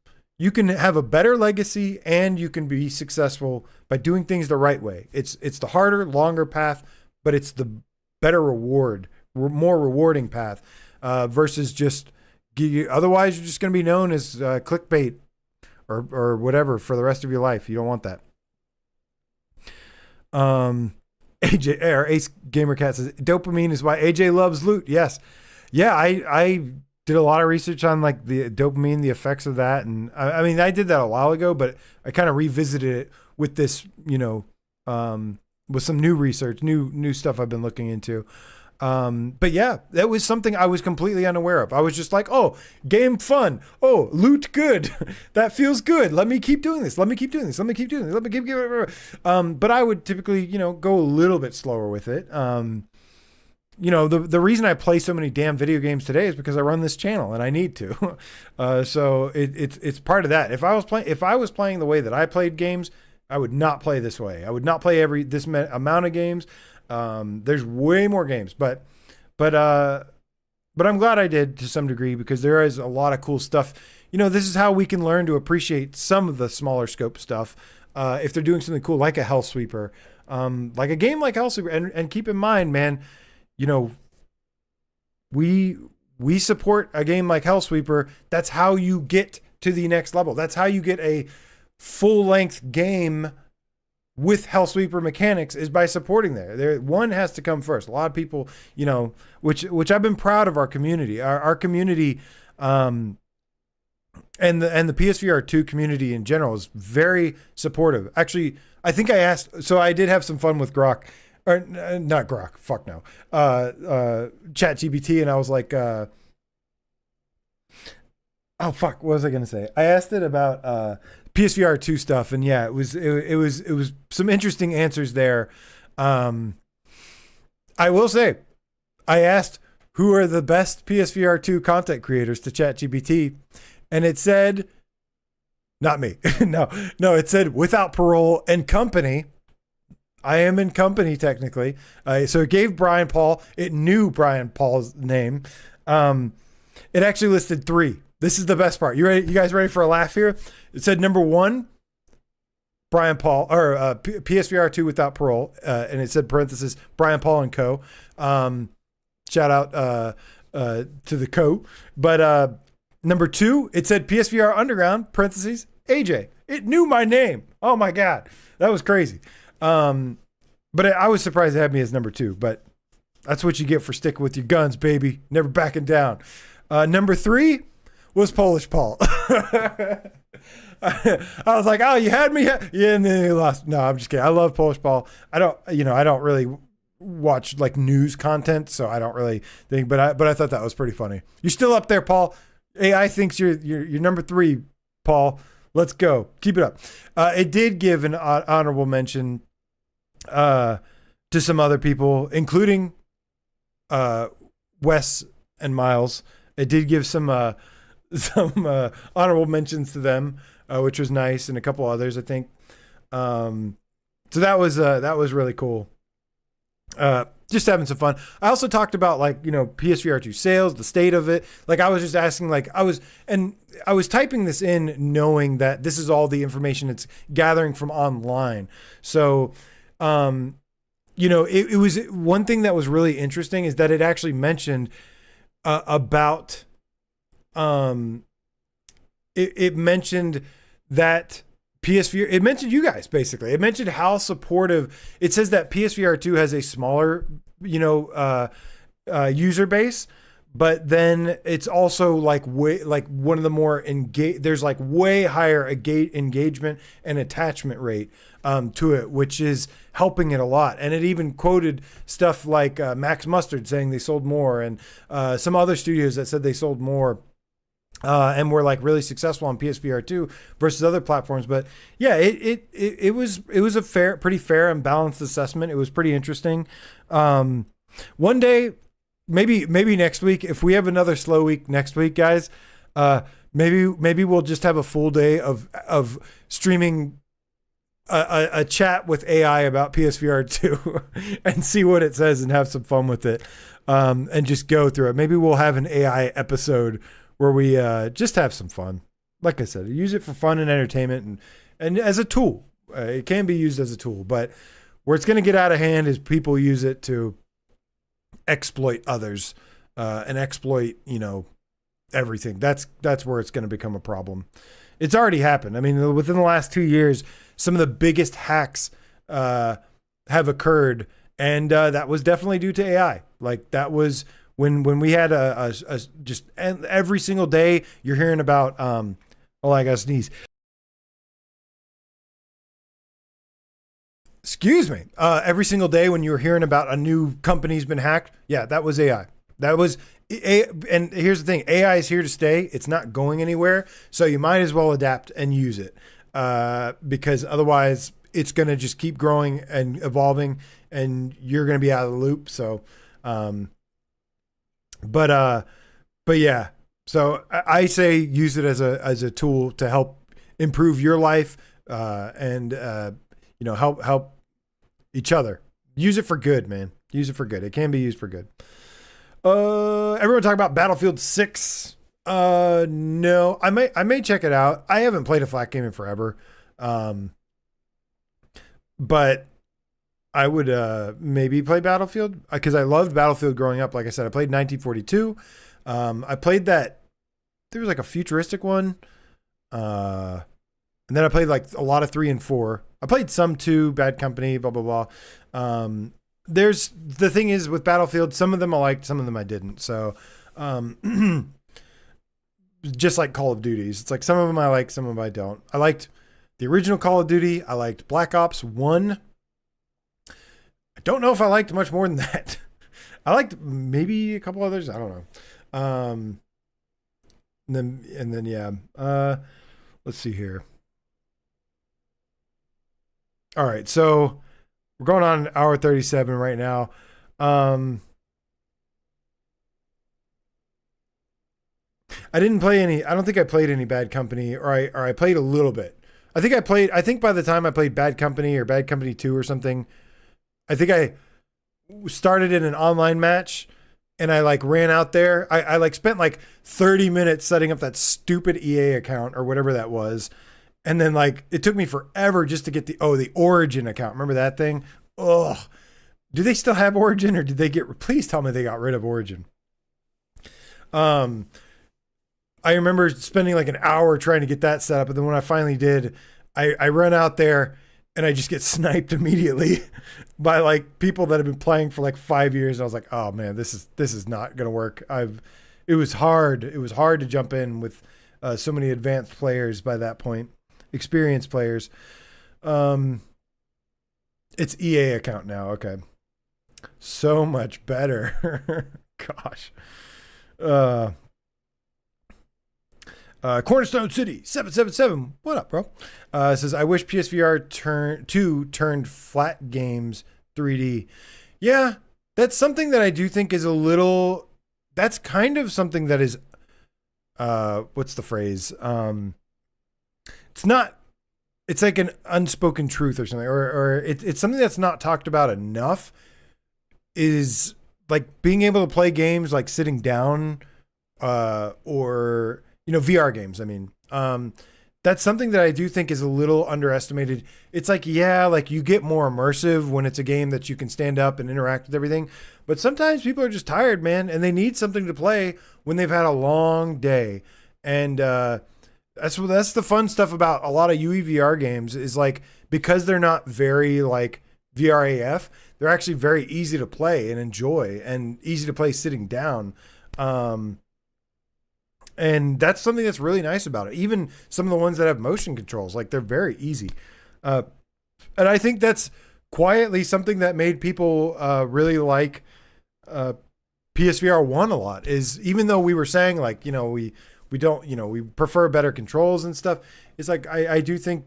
A: have a better legacy and you can be successful by doing things the right way. It's the harder, longer path, but it's the better more rewarding path, versus just otherwise you're just going to be known as clickbait or whatever for the rest of your life. You don't want that. AJ or Ace Gamer Cat says dopamine is why AJ loves loot. Yes. Yeah. I did a lot of research on like the dopamine, the effects of that. And I mean, I did that a while ago, but I kind of revisited it with this, with some new research, new stuff I've been looking into. But yeah, that was something I was completely unaware of. I was just like, oh, game fun. Oh, loot good. That feels good. Let me keep doing this. Let me keep doing this. Let me keep doing this. Let me keep but I would typically, go a little bit slower with it. The reason I play so many damn video games today is because I run this channel and I need to. So it's part of that. If I was playing the way that I played games, I would not play this way. I would not play this amount of games. There's way more games, but I'm glad I did to some degree, because there is a lot of cool stuff. This is how we can learn to appreciate some of the smaller scope stuff. If they're doing something cool, like a Hellsweeper, like a game like Hellsweeper, and keep in mind, man, we support a game like Hellsweeper. That's how you get to the next level. That's how you get a full length game with Hellsweeper mechanics, is by supporting there. One has to come first. A lot of people, which I've been proud of our community. Our community, and the PSVR2 community in general is very supportive. Actually, I think I did have some fun with Grok, or not Grok. Fuck no. ChatGPT, and I was like, oh fuck, what was I gonna say? I asked it about PSVR2 stuff, and yeah, it was some interesting answers there. I will say, I asked who are the best PSVR2 content creators to ChatGPT, and it said, not me. no, it said Without Parole and Company. I am in company technically. So it gave Brian Paul. It knew Brian Paul's name. It actually listed 3. This is the best part. You ready? You guys ready for a laugh here? It said number 1, Brian Paul, or PSVR2 Without Parole, and it said parenthesis Brian Paul and Co. Shout out to the Co. But number 2, it said PSVR Underground parentheses AJ. It knew my name. Oh my god, that was crazy. But I was surprised it had me as number 2. But that's what you get for sticking with your guns, baby. Never backing down. Number 3 was Polish Paul. I was like, oh, you had me. Yeah, and then he lost. No, I'm just kidding. I love Polish Paul. I don't really watch like news content, so I don't really think, but I thought that was pretty funny. You're still up there, Paul. AI thinks you're number 3, Paul. Let's go. Keep it up. It did give an honorable mention to some other people, including Wes and Miles. It did give some honorable mentions to them, which was nice, and a couple others, I think. So that was really cool. just having some fun. I also talked about like, PSVR2 sales, the state of it. Like I was just asking, like I was typing this in knowing that this is all the information it's gathering from online. So, it was one thing that was really interesting is that it actually mentioned about, it mentioned that PSVR, it mentioned you guys basically. It mentioned how supportive. It says that PSVR2 has a smaller, user base, but then it's also like one of the more there's like way higher engagement and attachment rate to it, which is helping it a lot. And it even quoted stuff like Max Mustard saying they sold more, and some other studios that said they sold more. And were like really successful on PSVR2 versus other platforms. But yeah, it was a pretty fair and balanced assessment. It was pretty interesting. One day, maybe next week, if we have another slow week next week, guys, maybe we'll just have a full day of streaming a chat with AI about PSVR2 and see what it says and have some fun with it, and just go through it. Maybe we'll have an AI episode where we just have some fun. Like I said, use it for fun and entertainment and as a tool. It can be used as a tool, but where it's going to get out of hand is people use it to exploit others and exploit, everything. That's where it's going to become a problem. It's already happened. I mean, within the last 2 years, some of the biggest hacks have occurred, and that was definitely due to AI. Like that was when we had a just every single day you're hearing about I gotta sneeze. Excuse me. Every single day when you were hearing about a new company's been hacked, yeah, that was AI. That was and here's the thing, AI is here to stay. It's not going anywhere, so you might as well adapt and use it, because otherwise it's going to just keep growing and evolving, and you're going to be out of the loop. So, but yeah. So I say use it as a tool to help improve your life, and help each other. Use it for good, man. Use it for good. It can be used for good. Everyone talk about Battlefield 6. No, I may check it out. I haven't played a flat game in forever. But I would maybe play Battlefield because I loved Battlefield growing up. Like I said, I played 1942. I played that. There was like a futuristic one. And then I played like a lot of 3 and 4. I played some 2, Bad Company, blah, blah, blah. There's the thing is with Battlefield, some of them I liked, some of them I didn't. So, just like Call of Duties, it's like some of them I like, some of them I don't. I liked the original Call of Duty. I liked Black Ops 1. I don't know if I liked much more than that. I liked maybe a couple others. I don't know. And then yeah. Let's see here. All right, so we're going on hour 37 right now. I didn't play any. I don't think I played any Bad Company, or I played a little bit. I think by the time I played Bad Company or Bad Company 2 or something, I think I started in an online match and I like ran out there. I like spent like 30 minutes setting up that stupid EA account or whatever that was. And then like it took me forever just to get the Origin account. Remember that thing? Ugh. Do they still have Origin, or did they please tell me they got rid of Origin. I remember spending like an hour trying to get that set up. And then when I finally did, I run out there and I just get sniped immediately by like people that have been playing for like 5 years. And I was like, oh man, this is not going to work. It was hard. It was hard to jump in with so many advanced players by that point, experienced players. It's EA account now. Okay. So much better. Gosh. Cornerstone City 777. What up, bro? Says, I wish PSVR 2 turned flat games 3D. Yeah, that's something that I do think is a little. That's kind of something that is. What's the phrase? It's not. It's like an unspoken truth or something, or it's something that's not talked about enough. is like being able to play games like sitting down, or VR games. I mean, that's something that I do think is a little underestimated. It's like, yeah, like you get more immersive when it's a game that you can stand up and interact with everything. But sometimes people are just tired, man, and they need something to play when they've had a long day. And that's the fun stuff about a lot of UEVR games is like, because they're not very like VRAF, they're actually very easy to play and enjoy and easy to play sitting down. And that's something that's really nice about it. Even some of the ones that have motion controls, like they're very easy. And I think that's quietly something that made people really like PSVR 1 a lot, is even though we were saying like, we don't, we prefer better controls and stuff. It's like, I do think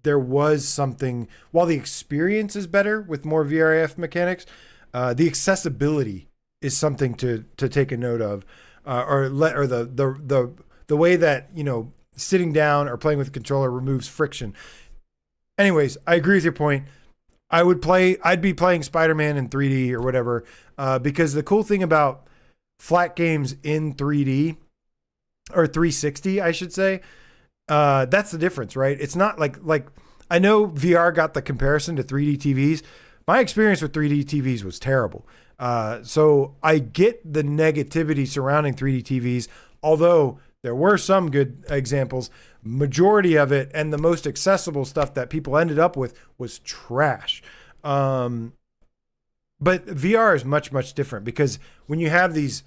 A: there was something, while the experience is better with more VRAF mechanics, the accessibility is something to take a note of. Or the way that sitting down or playing with the controller removes friction. Anyways, I agree with your point. I'd be playing Spider-Man in 3D or whatever, because the cool thing about flat games in 3D or 360, I should say, that's the difference, right? It's not like I know VR got the comparison to 3D TVs. My experience with 3D TVs was terrible. So I get the negativity surrounding 3D TVs, although there were some good examples. Majority of it and the most accessible stuff that people ended up with was trash. But VR is much, much different, because when you have these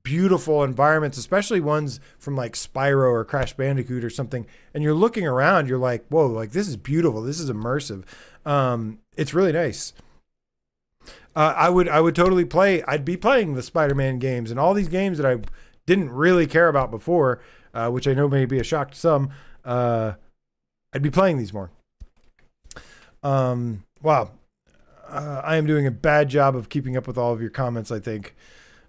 A: beautiful environments, especially ones from like Spyro or Crash Bandicoot or something, and you're looking around, you're like, whoa, like this is beautiful. This is immersive. It's really nice. I would totally play. I'd be playing the Spider-Man games and all these games that I didn't really care about before, which I know may be a shock to some. I'd be playing these more. Wow. I am doing a bad job of keeping up with all of your comments, I think,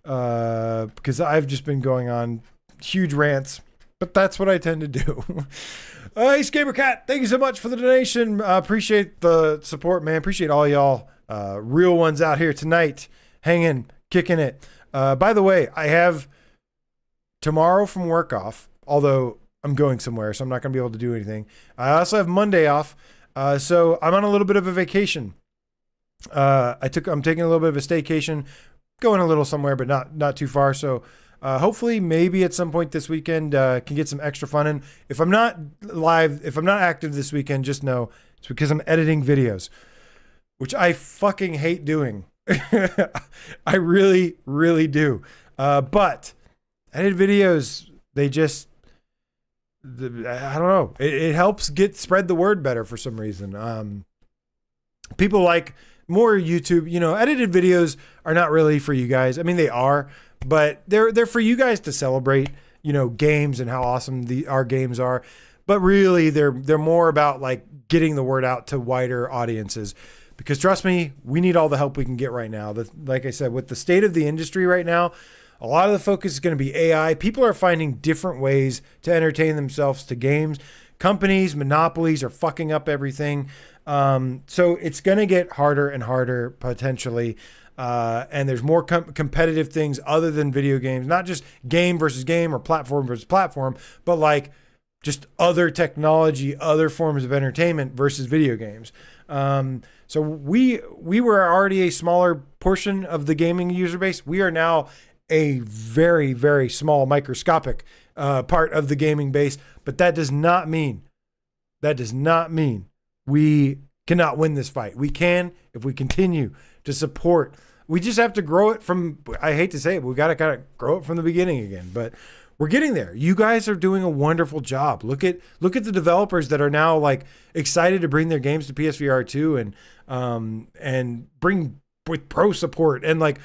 A: because I've just been going on huge rants, but that's what I tend to do. Hey, Skabercat, thank you so much for the donation. Appreciate the support, man. Appreciate all y'all. Real ones out here tonight, hanging, kicking it. By the way, I have tomorrow from work off, although I'm going somewhere, so I'm not going to be able to do anything. I also have Monday off, so I'm on a little bit of a vacation. I'm taking a little bit of a staycation, going a little somewhere, but not too far. So hopefully, maybe at some point this weekend, can get some extra fun in. If I'm not active this weekend, just know it's because I'm editing videos, which I fucking hate doing. I really, really do. But edited videos, I don't know. It helps spread the word better for some reason. People like more YouTube, edited videos are not really for you guys. I mean, they are, but they're for you guys to celebrate, games and how awesome our games are. But really, they're more about like getting the word out to wider audiences. Because trust me, we need all the help we can get right now. Like I said, with the state of the industry right now, a lot of the focus is going to be AI. People are finding different ways to entertain themselves to games. Companies, monopolies are fucking up everything. So it's going to get harder and harder potentially. And there's more competitive things other than video games, not just game versus game or platform versus platform, but like just other technology, other forms of entertainment versus video games. So we were already a smaller portion of the gaming user base. We are now a very, very small microscopic part of the gaming base, but that does not mean we cannot win this fight. We can if we continue to support. We just have to grow it from, I hate to say it, but we got to kind of grow it from the beginning again, but we're getting there. You guys are doing a wonderful job. Look at the developers that are now like excited to bring their games to PSVR2 and bring with pro support and like,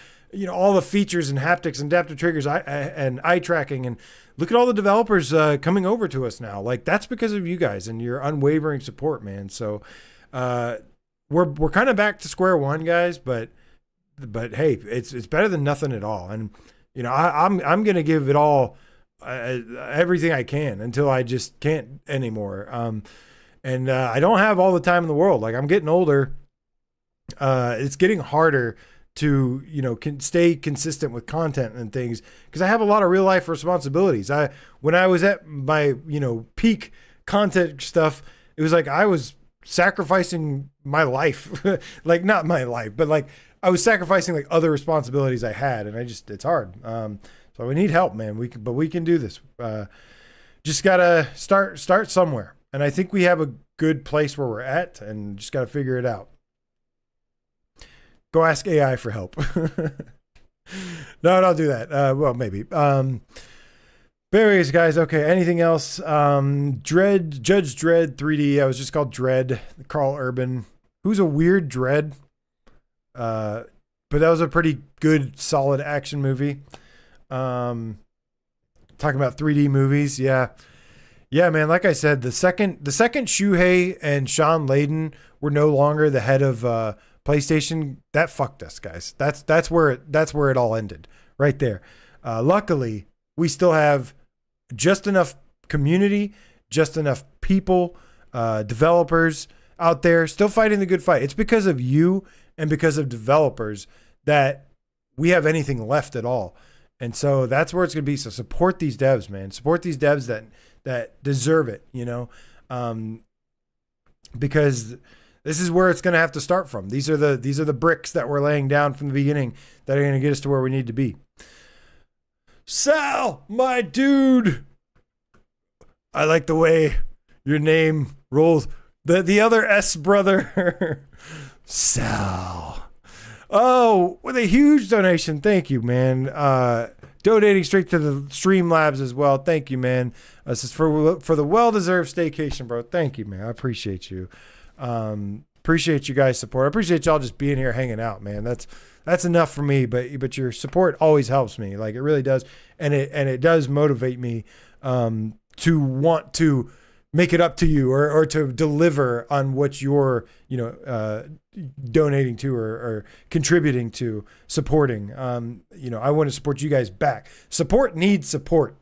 A: all the features and haptics and adaptive triggers and eye tracking, and look at all the developers coming over to us now. Like that's because of you guys and your unwavering support, man. So we're kind of back to square one, guys, but hey, it's better than nothing at all. And I'm gonna give it all. Everything I can until I just can't anymore. And I don't have all the time in the world. Like I'm getting older. It's getting harder to, can stay consistent with content and things, because I have a lot of real life responsibilities. When I was at my, peak content stuff, it was like I was sacrificing my life, like not my life, but like I was sacrificing like other responsibilities I had, and it's hard. So we need help, man. We can do this. Just gotta start somewhere, and I think we have a good place where we're at, and just gotta figure it out. Go ask AI for help. No, don't do that. Well, maybe. Anyways, guys. Okay. Anything else? Judge Dredd 3D. I was just called Dredd. Carl Urban. Who's a weird Dredd. But that was a pretty good, solid action movie. Talking about 3D movies. Yeah, man. Like I said, the second Shuhei and Sean Layden were no longer the head of PlayStation, that fucked us, guys. That's where it all ended, right there. Luckily, we still have just enough community, just enough people, developers out there still fighting the good fight. It's because of you and because of developers that we have anything left at all. And so that's where it's going to be. So support these devs, man. Support these devs that deserve it, because this is where it's going to have to start from. These are the bricks that we're laying down from the beginning that are going to get us to where we need to be. Sal, my dude. I like the way your name rolls. The other S brother. Sal. Oh, with a huge donation. Thank you, man. Donating straight to the Streamlabs as well. Thank you, man. This is for the well-deserved staycation, bro. Thank you, man. I appreciate you. Appreciate you guys' support. I appreciate y'all just being here hanging out, man. That's enough for me, but your support always helps me. Like, it really does. And it does motivate me to want to make it up to you or to deliver on what you're, donating to or contributing to, supporting. I want to support you guys back. Support needs support.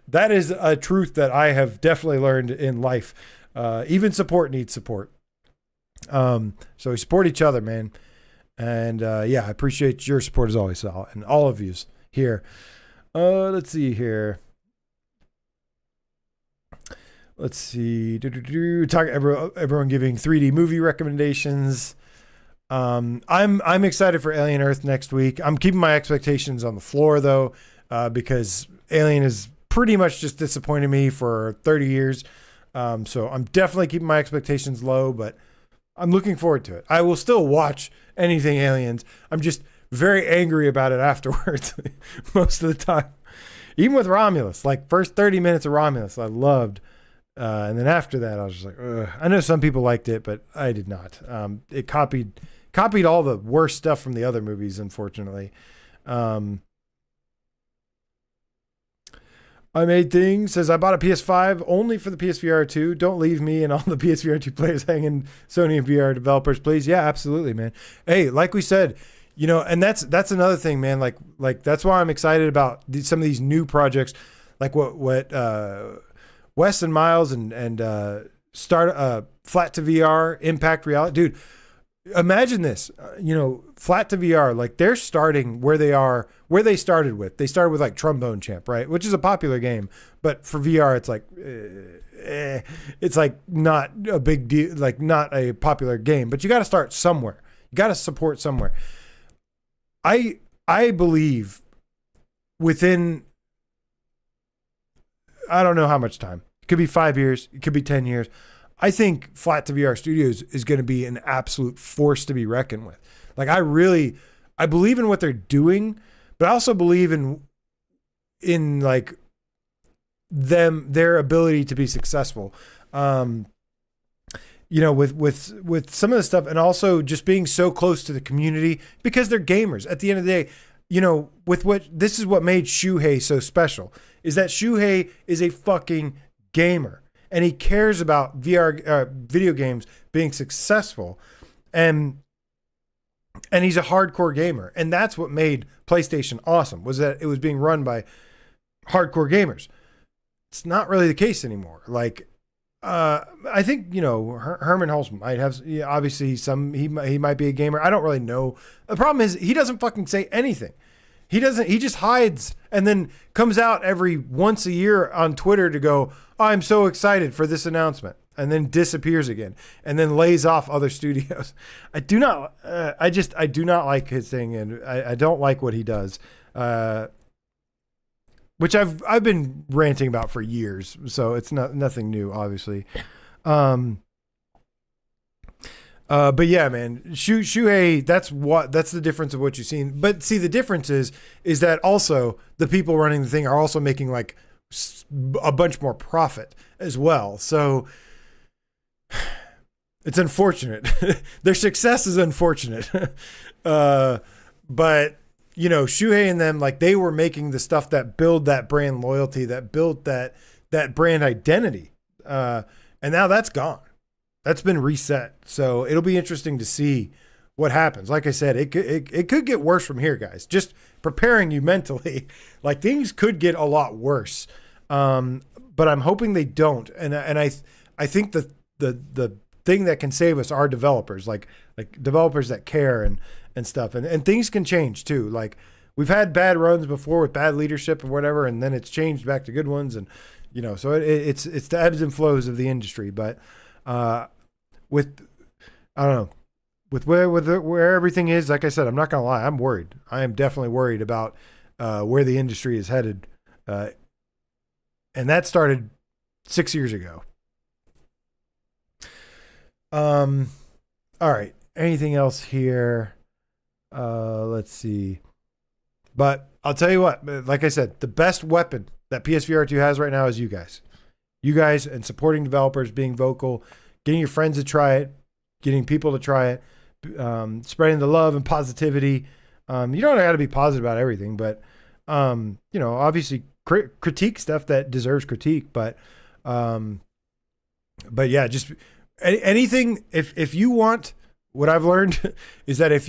A: That is a truth that I have definitely learned in life. Even support needs support. So we support each other, man. And I appreciate your support as always, Sal, and all of yous here. Let's see here. Let's see. Talk everyone giving 3D movie recommendations. I'm excited for Alien Earth next week. I'm keeping my expectations on the floor though, because Alien has pretty much just disappointed me for 30 years. So I'm definitely keeping my expectations low, but I'm looking forward to it. I will still watch anything Aliens. I'm just very angry about it afterwards most of the time. Even with Romulus, like first 30 minutes of Romulus, I loved. And then after that, I was just like, ugh. I know some people liked it, but I did not. It copied all the worst stuff from the other movies, unfortunately. I Made Things says, I bought a PS5 only for the PSVR2. Don't leave me and all the PSVR2 players hanging, Sony and VR developers, please. Yeah, absolutely, man. Hey, like we said, and that's another thing, man. Like that's why I'm excited about some of these new projects, like what Wes and Miles and start Flat to VR, Impact Reality, dude. Imagine this, Flat to VR, like they're starting where they started with. They started with like Trombone Champ, right? Which is a popular game, but for VR, it's like, it's like not a big deal, like not a popular game, but you got to start somewhere. You got to support somewhere. I believe within, I don't know how much time. It could be 5 years. It could be 10 years. I think Flat to VR Studios is going to be an absolute force to be reckoned with. Like I believe in what they're doing, but I also believe in like their ability to be successful. With some of the stuff, and also just being so close to the community because they're gamers. At the end of the day, this is what made Shuhei so special, is that Shuhei is a fucking gamer. And he cares about VR video games being successful, and he's a hardcore gamer, and that's what made PlayStation awesome, was that it was being run by hardcore gamers. It's not really the case anymore. Like I think Herman Hulse might have. Yeah, obviously, he might be a gamer. I don't really know. The problem is he doesn't fucking say anything. He doesn't. He just hides and then comes out every once a year on Twitter to go, oh, "I'm so excited for this announcement," and then disappears again, and then lays off other studios. I do not. I do not like his thing, and I don't like what he does. Which I've been ranting about for years, so it's nothing new, obviously. But yeah, man, Shuhei, that's the difference of what you've seen. But see, the difference is that also the people running the thing are also making like a bunch more profit as well. So it's unfortunate. Their success is unfortunate. But Shuhei and them, like, they were making the stuff that build that brand loyalty, that built that brand identity. And now that's gone. That's been reset. So it'll be interesting to see what happens. Like I said, it could get worse from here, guys. Just preparing you mentally. Like, things could get a lot worse. But I'm hoping they don't. And I think the thing that can save us are developers, like developers that care and stuff. And things can change too. Like, we've had bad runs before with bad leadership or whatever, and then it's changed back to good ones. And, so it's the ebbs and flows of the industry. But I don't know, with where everything is, like I said, I'm not going to lie. I'm worried. I am definitely worried about where the industry is headed. And that started 6 years ago. All right. Anything else here? Let's see. But I'll tell you what, like I said, the best weapon that PSVR2 has right now is you guys. You guys, and supporting developers, being vocal, getting your friends to try it, getting people to try it, spreading the love and positivity. You don't have to be positive about everything, but obviously critique stuff that deserves critique. But yeah, just anything. If you want, what I've learned is that if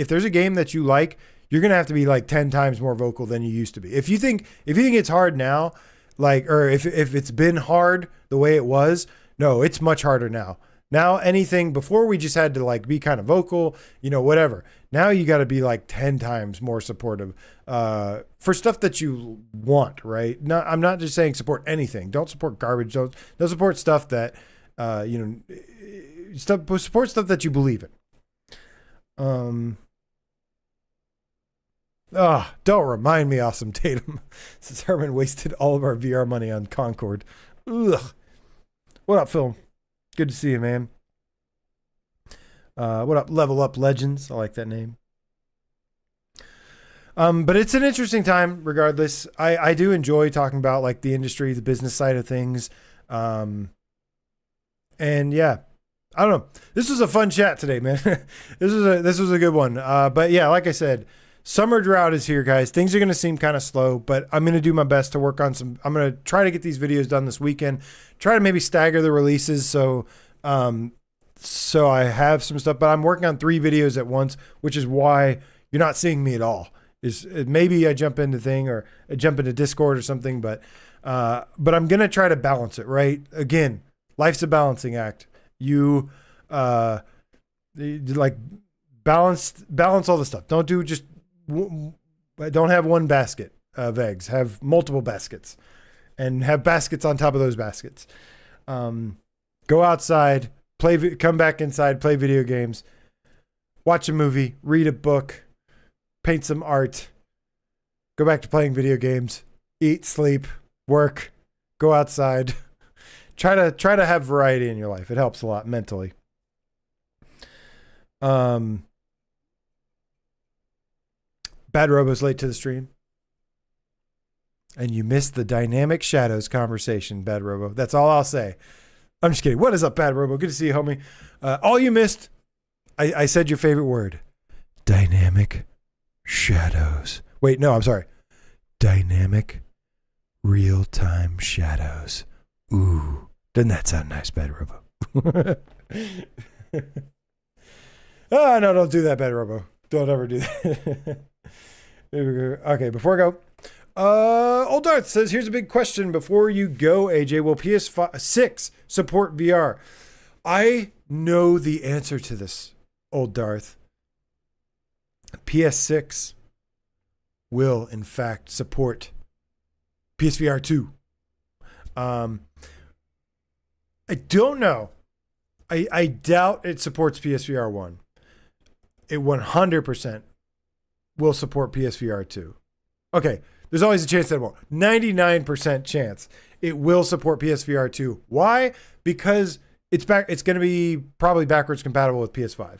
A: there's a game that you like, you're gonna have to be like 10 times more vocal than you used to be. If you think it's hard now, or if it's been hard the way it was, no, it's much harder now. Now anything before, we just had to like be kind of vocal, whatever. Now you got to be like 10 times more supportive for stuff that you want, right? I'm not just saying support anything. Don't support garbage. Don't support stuff that support stuff that you believe in. Don't remind me, Awesome Tatum. Since Herman wasted all of our VR money on Concord. Ugh. What up, Phil? Good to see you, man. What up, Level Up Legends? I like that name. But it's an interesting time regardless. I do enjoy talking about like the industry, the business side of things. And yeah, I don't know. This was a fun chat today, man. This was a good one. But yeah, like I said, summer drought is here, guys. Things are going to seem kind of slow, but I'm going to do my best to work on I'm going to try to get these videos done this weekend. Try to maybe stagger the releases. So I have some stuff, but I'm working on 3 videos at once, which is why you're not seeing me at all. Maybe I jump into or I jump into Discord or something, but I'm going to try to balance it, right? Again, life's a balancing act. You like balance all the stuff. Don't have one basket of eggs. Have multiple baskets, and have baskets on top of those baskets. Go outside, come back inside, play video games, watch a movie, read a book, paint some art, go back to playing video games, eat, sleep, work, go outside. Try to have variety in your life. It helps a lot mentally. Bad Robo's late to the stream. And you missed the Dynamic Shadows conversation, Bad Robo. That's all I'll say. I'm just kidding. What is up, Bad Robo? Good to see you, homie. All you missed, I said your favorite word. Dynamic Shadows. Wait, no, I'm sorry. Dynamic Real-Time Shadows. Ooh. Doesn't that sound nice, Bad Robo? Oh, no, don't do that, Bad Robo. Don't ever do that. There we go. Okay, before I go, Old Darth says, here's a big question before you go, AJ. Will PS6 support VR? I know the answer to this, Old Darth. PS6 will, in fact, support PSVR2. I don't know. I doubt it supports PSVR 1. It 100% will support PSVR 2. Okay, there's always a chance that it won't. 99% chance it will support PSVR 2. Why? Because it's going to be probably backwards compatible with PS5.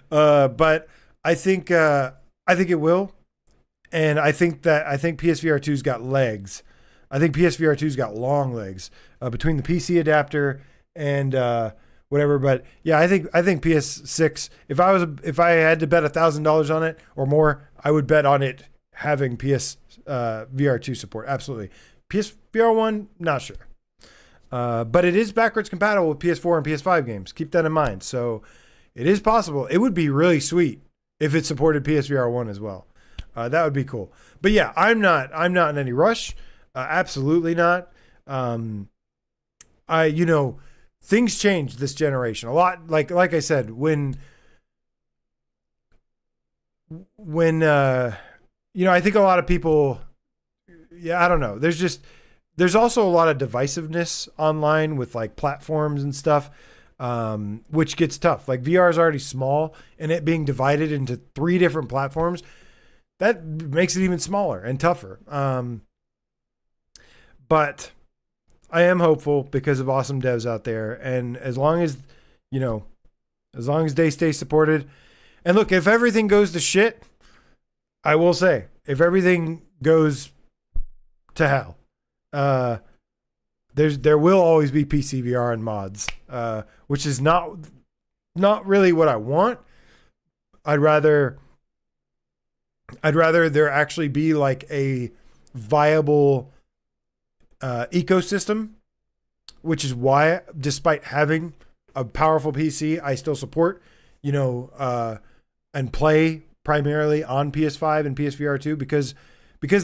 A: But I think it will, and I think PSVR 2's got legs. I think PSVR 2's got long legs between the PC adapter and whatever. But yeah, I think PS6. If I had to bet $1,000 on it or more, I would bet on it having PSVR2 support. Absolutely. PSVR 1, not sure. But it is backwards compatible with PS4 and PS5 games. Keep that in mind. So it is possible. It would be really sweet if it supported PSVR 1 as well. That would be cool. But yeah, I'm not in any rush. Absolutely not. Things change this generation a lot. Like I said, when I think a lot of people, I don't know. There's also a lot of divisiveness online with like platforms and stuff, which gets tough. Like VR is already small, and it being divided into 3 different platforms, that makes it even smaller and tougher. But I am hopeful because of awesome devs out there. And as long as they stay supported, and look, if everything goes to shit, I will say, if everything goes to hell, there will always be PCVR and mods, which is not really what I want. I'd rather there actually be like a viable ecosystem, which is why, despite having a powerful PC, I still support, and play primarily on PS5 and PSVR 2 because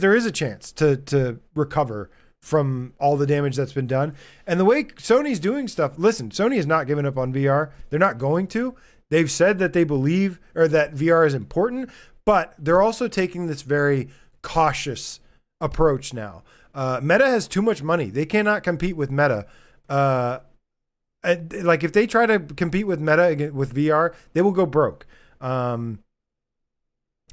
A: there is a chance to recover from all the damage that's been done. And the way Sony's doing stuff, listen, Sony has not given up on VR. They're not going to. They've said that they believe or that VR is important, but they're also taking this very cautious approach now. Meta has too much money. They cannot compete with Meta. Like if they try to compete with Meta with VR, they will go broke.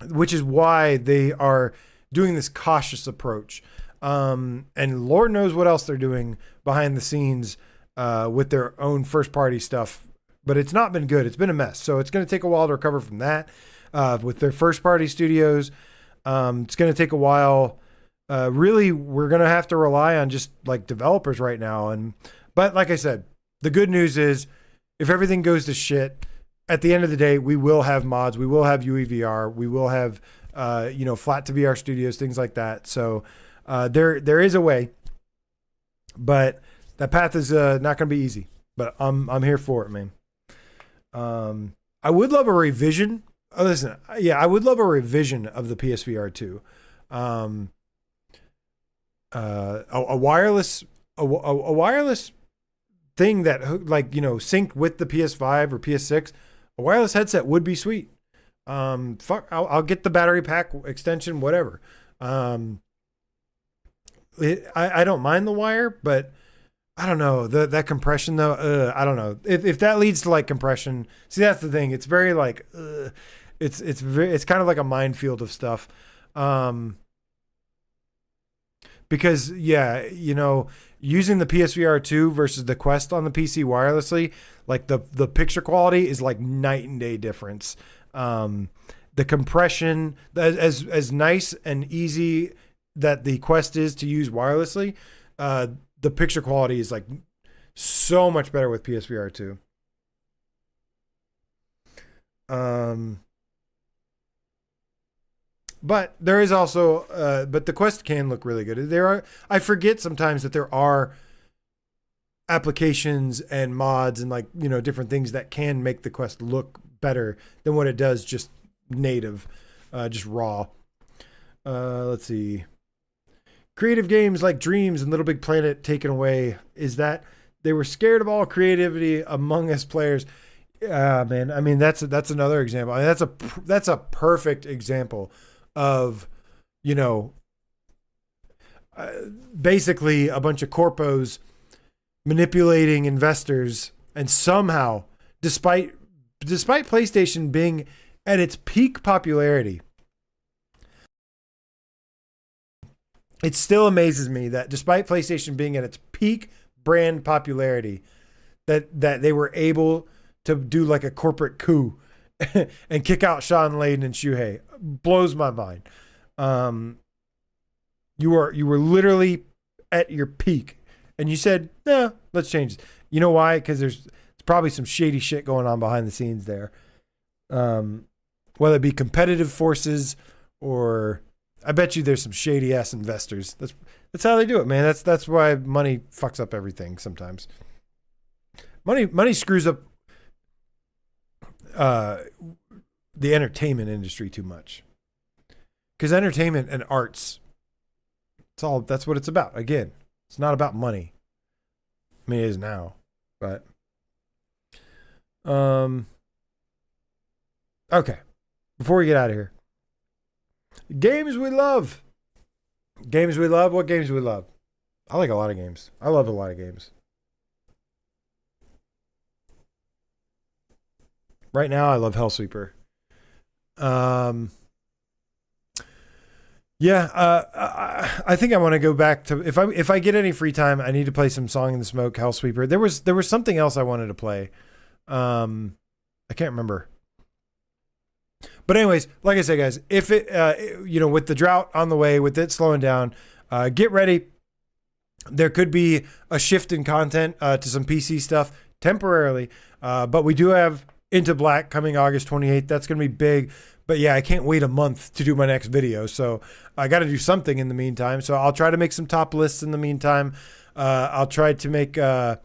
A: Which is why they are doing this cautious approach. And Lord knows what else they're doing behind the scenes with their own first party stuff. But it's not been good. It's been a mess. So it's going to take a while to recover from that. With their first party studios, it's going to take a while. Really, we're going to have to rely on just like developers right now. But like I said, the good news is if everything goes to shit, at the end of the day, we will have mods. We will have UEVR. We will have, flat to VR studios, things like that. So there is a way, but that path is not going to be easy. But I'm here for it, man. I would love a revision. Oh, listen, yeah, I would love a revision of the PSVR 2. A wireless thing that synced with the PS5 or PS6. A wireless headset would be sweet. I'll get the battery pack extension, whatever. I don't mind the wire, but I don't know that compression though. I don't know if that leads to like compression. See, that's the thing. It's very like it's kind of like a minefield of stuff. Because using the PSVR 2 versus the Quest on the PC wirelessly, like the picture quality is like night and day difference. The compression, as nice and easy that the Quest is to use wirelessly, the picture quality is like so much better with PSVR 2. But there is also, but the Quest can look really good. I forget sometimes that there are applications and mods and different things that can make the Quest look better than what it does just native. just raw. Let's see. Creative games like Dreams and Little Big Planet taken away. Is that they were scared of all creativity among us players? Man. I mean, that's another example. I mean, that's a perfect example of, you know, basically a bunch of corpos manipulating investors, and somehow, despite PlayStation being at its peak popularity, it still amazes me that despite PlayStation being at its peak brand popularity, that they were able to do like a corporate coup and kick out Sean Layden and Shuhei. Blows my mind. You were literally at your peak, and you said, "No, let's change it." You know why? Because there's probably some shady shit going on behind the scenes there. Whether it be competitive forces, or I bet you there's some shady ass investors. That's how they do it, man. That's why money fucks up everything sometimes. Money screws up the entertainment industry too much. Because entertainment and arts, that's what it's about. Again, it's not about money. I mean, it is now, but okay. Before we get out of here, games we love. Games we love. What games do we love? I like a lot of games. I love a lot of games. Right now, I love Hellsweeper. I think I want to go back to if I get any free time, I need to play some Song in the Smoke, Hellsweeper. There was something else I wanted to play. I can't remember. But anyways, like I said, guys, if it with the drought on the way, with it slowing down, get ready. There could be a shift in content to some PC stuff temporarily, but we do have Into Black coming August 28th. That's going to be big. But yeah, I can't wait a month to do my next video. So I got to do something in the meantime. So I'll try to make some top lists in the meantime. I'll try to make some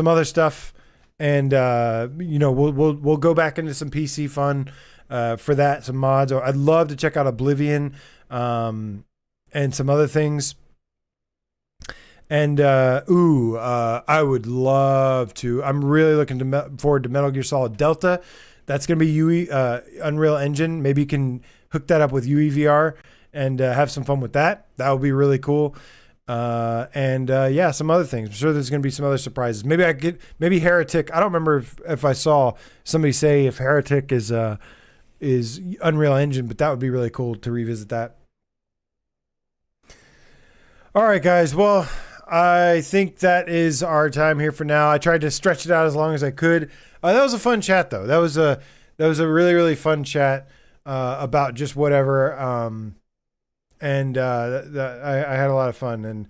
A: other stuff, and we'll go back into some PC fun for that, some mods. Or I'd love to check out Oblivion and some other things. And I would love to. I'm really looking forward to Metal Gear Solid Delta. That's going to be Unreal Engine. Maybe you can hook that up with UEVR and have some fun with that. That would be really cool. Some other things. I'm sure there's going to be some other surprises. Maybe Heretic. I don't remember if I saw somebody say if Heretic is Unreal Engine, but that would be really cool to revisit that. All right, guys. Well, I think that is our time here for now. I tried to stretch it out as long as I could. That was a fun chat, though. That was a really, really fun chat about just whatever. I had a lot of fun. And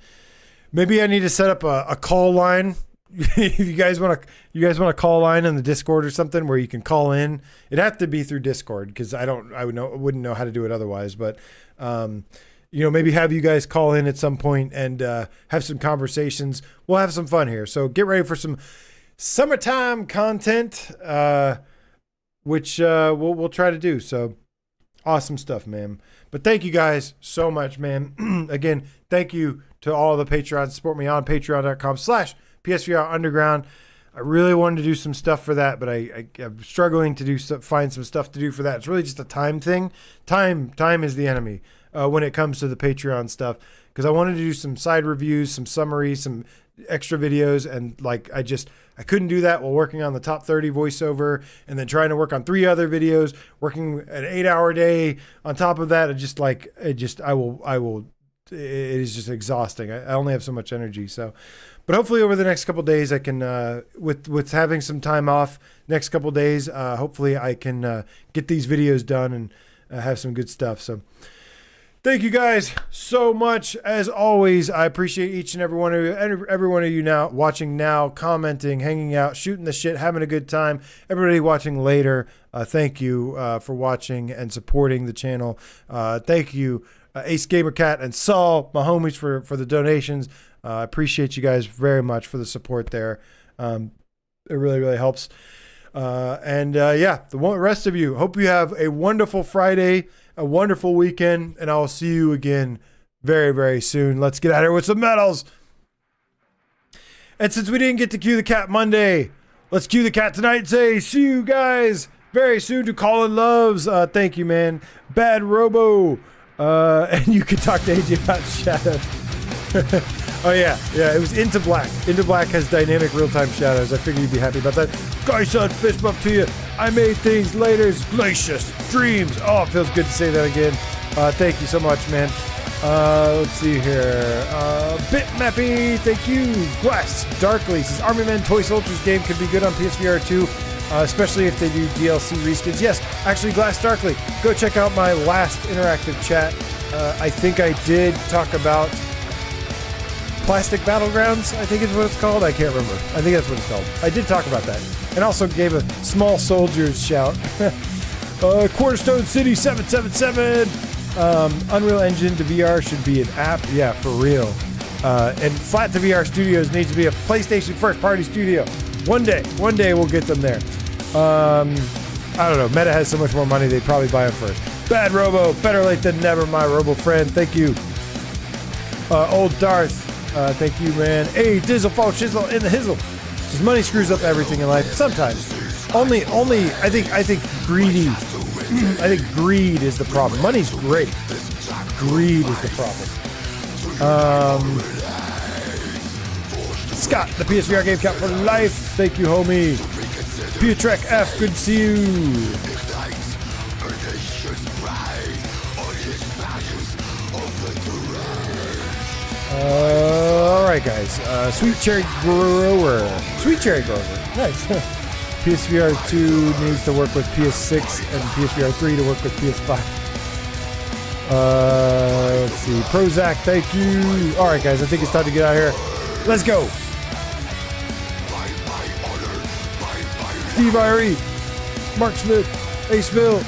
A: maybe I need to set up a call line. If you guys want to call line in the Discord or something where you can call in. It'd have to be through Discord because I wouldn't know how to do it otherwise. But maybe have you guys call in at some point and have some conversations. We'll have some fun here. So get ready for some summertime content, which we'll try to do. So awesome stuff, man. But thank you guys so much, man. Again, thank you to all the Patreons. Support me on patreon.com/PSVR Underground. I really wanted to do some stuff for that, but I'm struggling to find some stuff to do for that. It's really just a time thing. Time is the enemy when it comes to the Patreon stuff, because I wanted to do some side reviews, some summaries, some extra videos, and I couldn't do that while working on the top 30 voiceover and then trying to work on 3 other videos, working an 8-hour day on top of that. It is just exhausting. I only have so much energy. So, but hopefully over the next couple of days, I can, with having some time off next couple of days, hopefully I can get these videos done and have some good stuff. So thank you guys so much. As always, I appreciate each and every one of you now watching now, commenting, hanging out, shooting the shit, having a good time. Everybody watching later, thank you for watching and supporting the channel. Thank you, Ace Gamer Cat and Saul, my homies, for the donations. I appreciate you guys very much for the support there. It really, really helps. Yeah, the rest of you, hope you have a wonderful Friday, a wonderful weekend, and I'll see you again very, very soon. Let's get out of here with some medals. And since we didn't get to cue the cat Monday, let's cue the cat tonight and say, see you guys very soon to Colin Loves. Thank you, man. Bad Robo. And you can talk to AJ about Shadow. Oh, yeah. It was Into Black. Into Black has dynamic real-time shadows. I figured you'd be happy about that. Guys, son, fist bump to you. I made things later. Glacius. Dreams. Oh, it feels good to say that again. Thank you so much, man. Let's see here. Bitmappy, thank you. Glass Darkly says Army Men Toy Soldiers game could be good on PSVR2, especially if they do DLC reskins. Yes, actually, Glass Darkly, go check out my last interactive chat. I think I did talk about Plastic Battlegrounds, I think is what it's called. I can't remember. I think that's what it's called. I did talk about that. And also gave a Small Soldiers shout. Quarterstone City 777. Unreal Engine to VR should be an app. Yeah, for real. And Flat to VR Studios needs to be a PlayStation first party studio. One day we'll get them there. I don't know. Meta has so much more money, they'd probably buy them first. Bad Robo, better late than never, my Robo friend. Thank you. Old Darth, thank you, man. Hey, Dizzle, fall shizzle in the hizzle. Because money screws up everything in life. Sometimes. Only. I think greedy. I think greed is the problem. Money's great. Greed is the problem. Scott, the PSVR game count for life. Thank you, homie. Pietrek F, good to see you. Alright, guys. Sweet Cherry Grower. Nice. PSVR2 needs to work with PS6 and PSVR3 to work with PS5. Let's see. Prozac, thank you. Alright, guys, I think it's time to get out of here. Let's go. Steve Irie, Mark Smith, Aceville,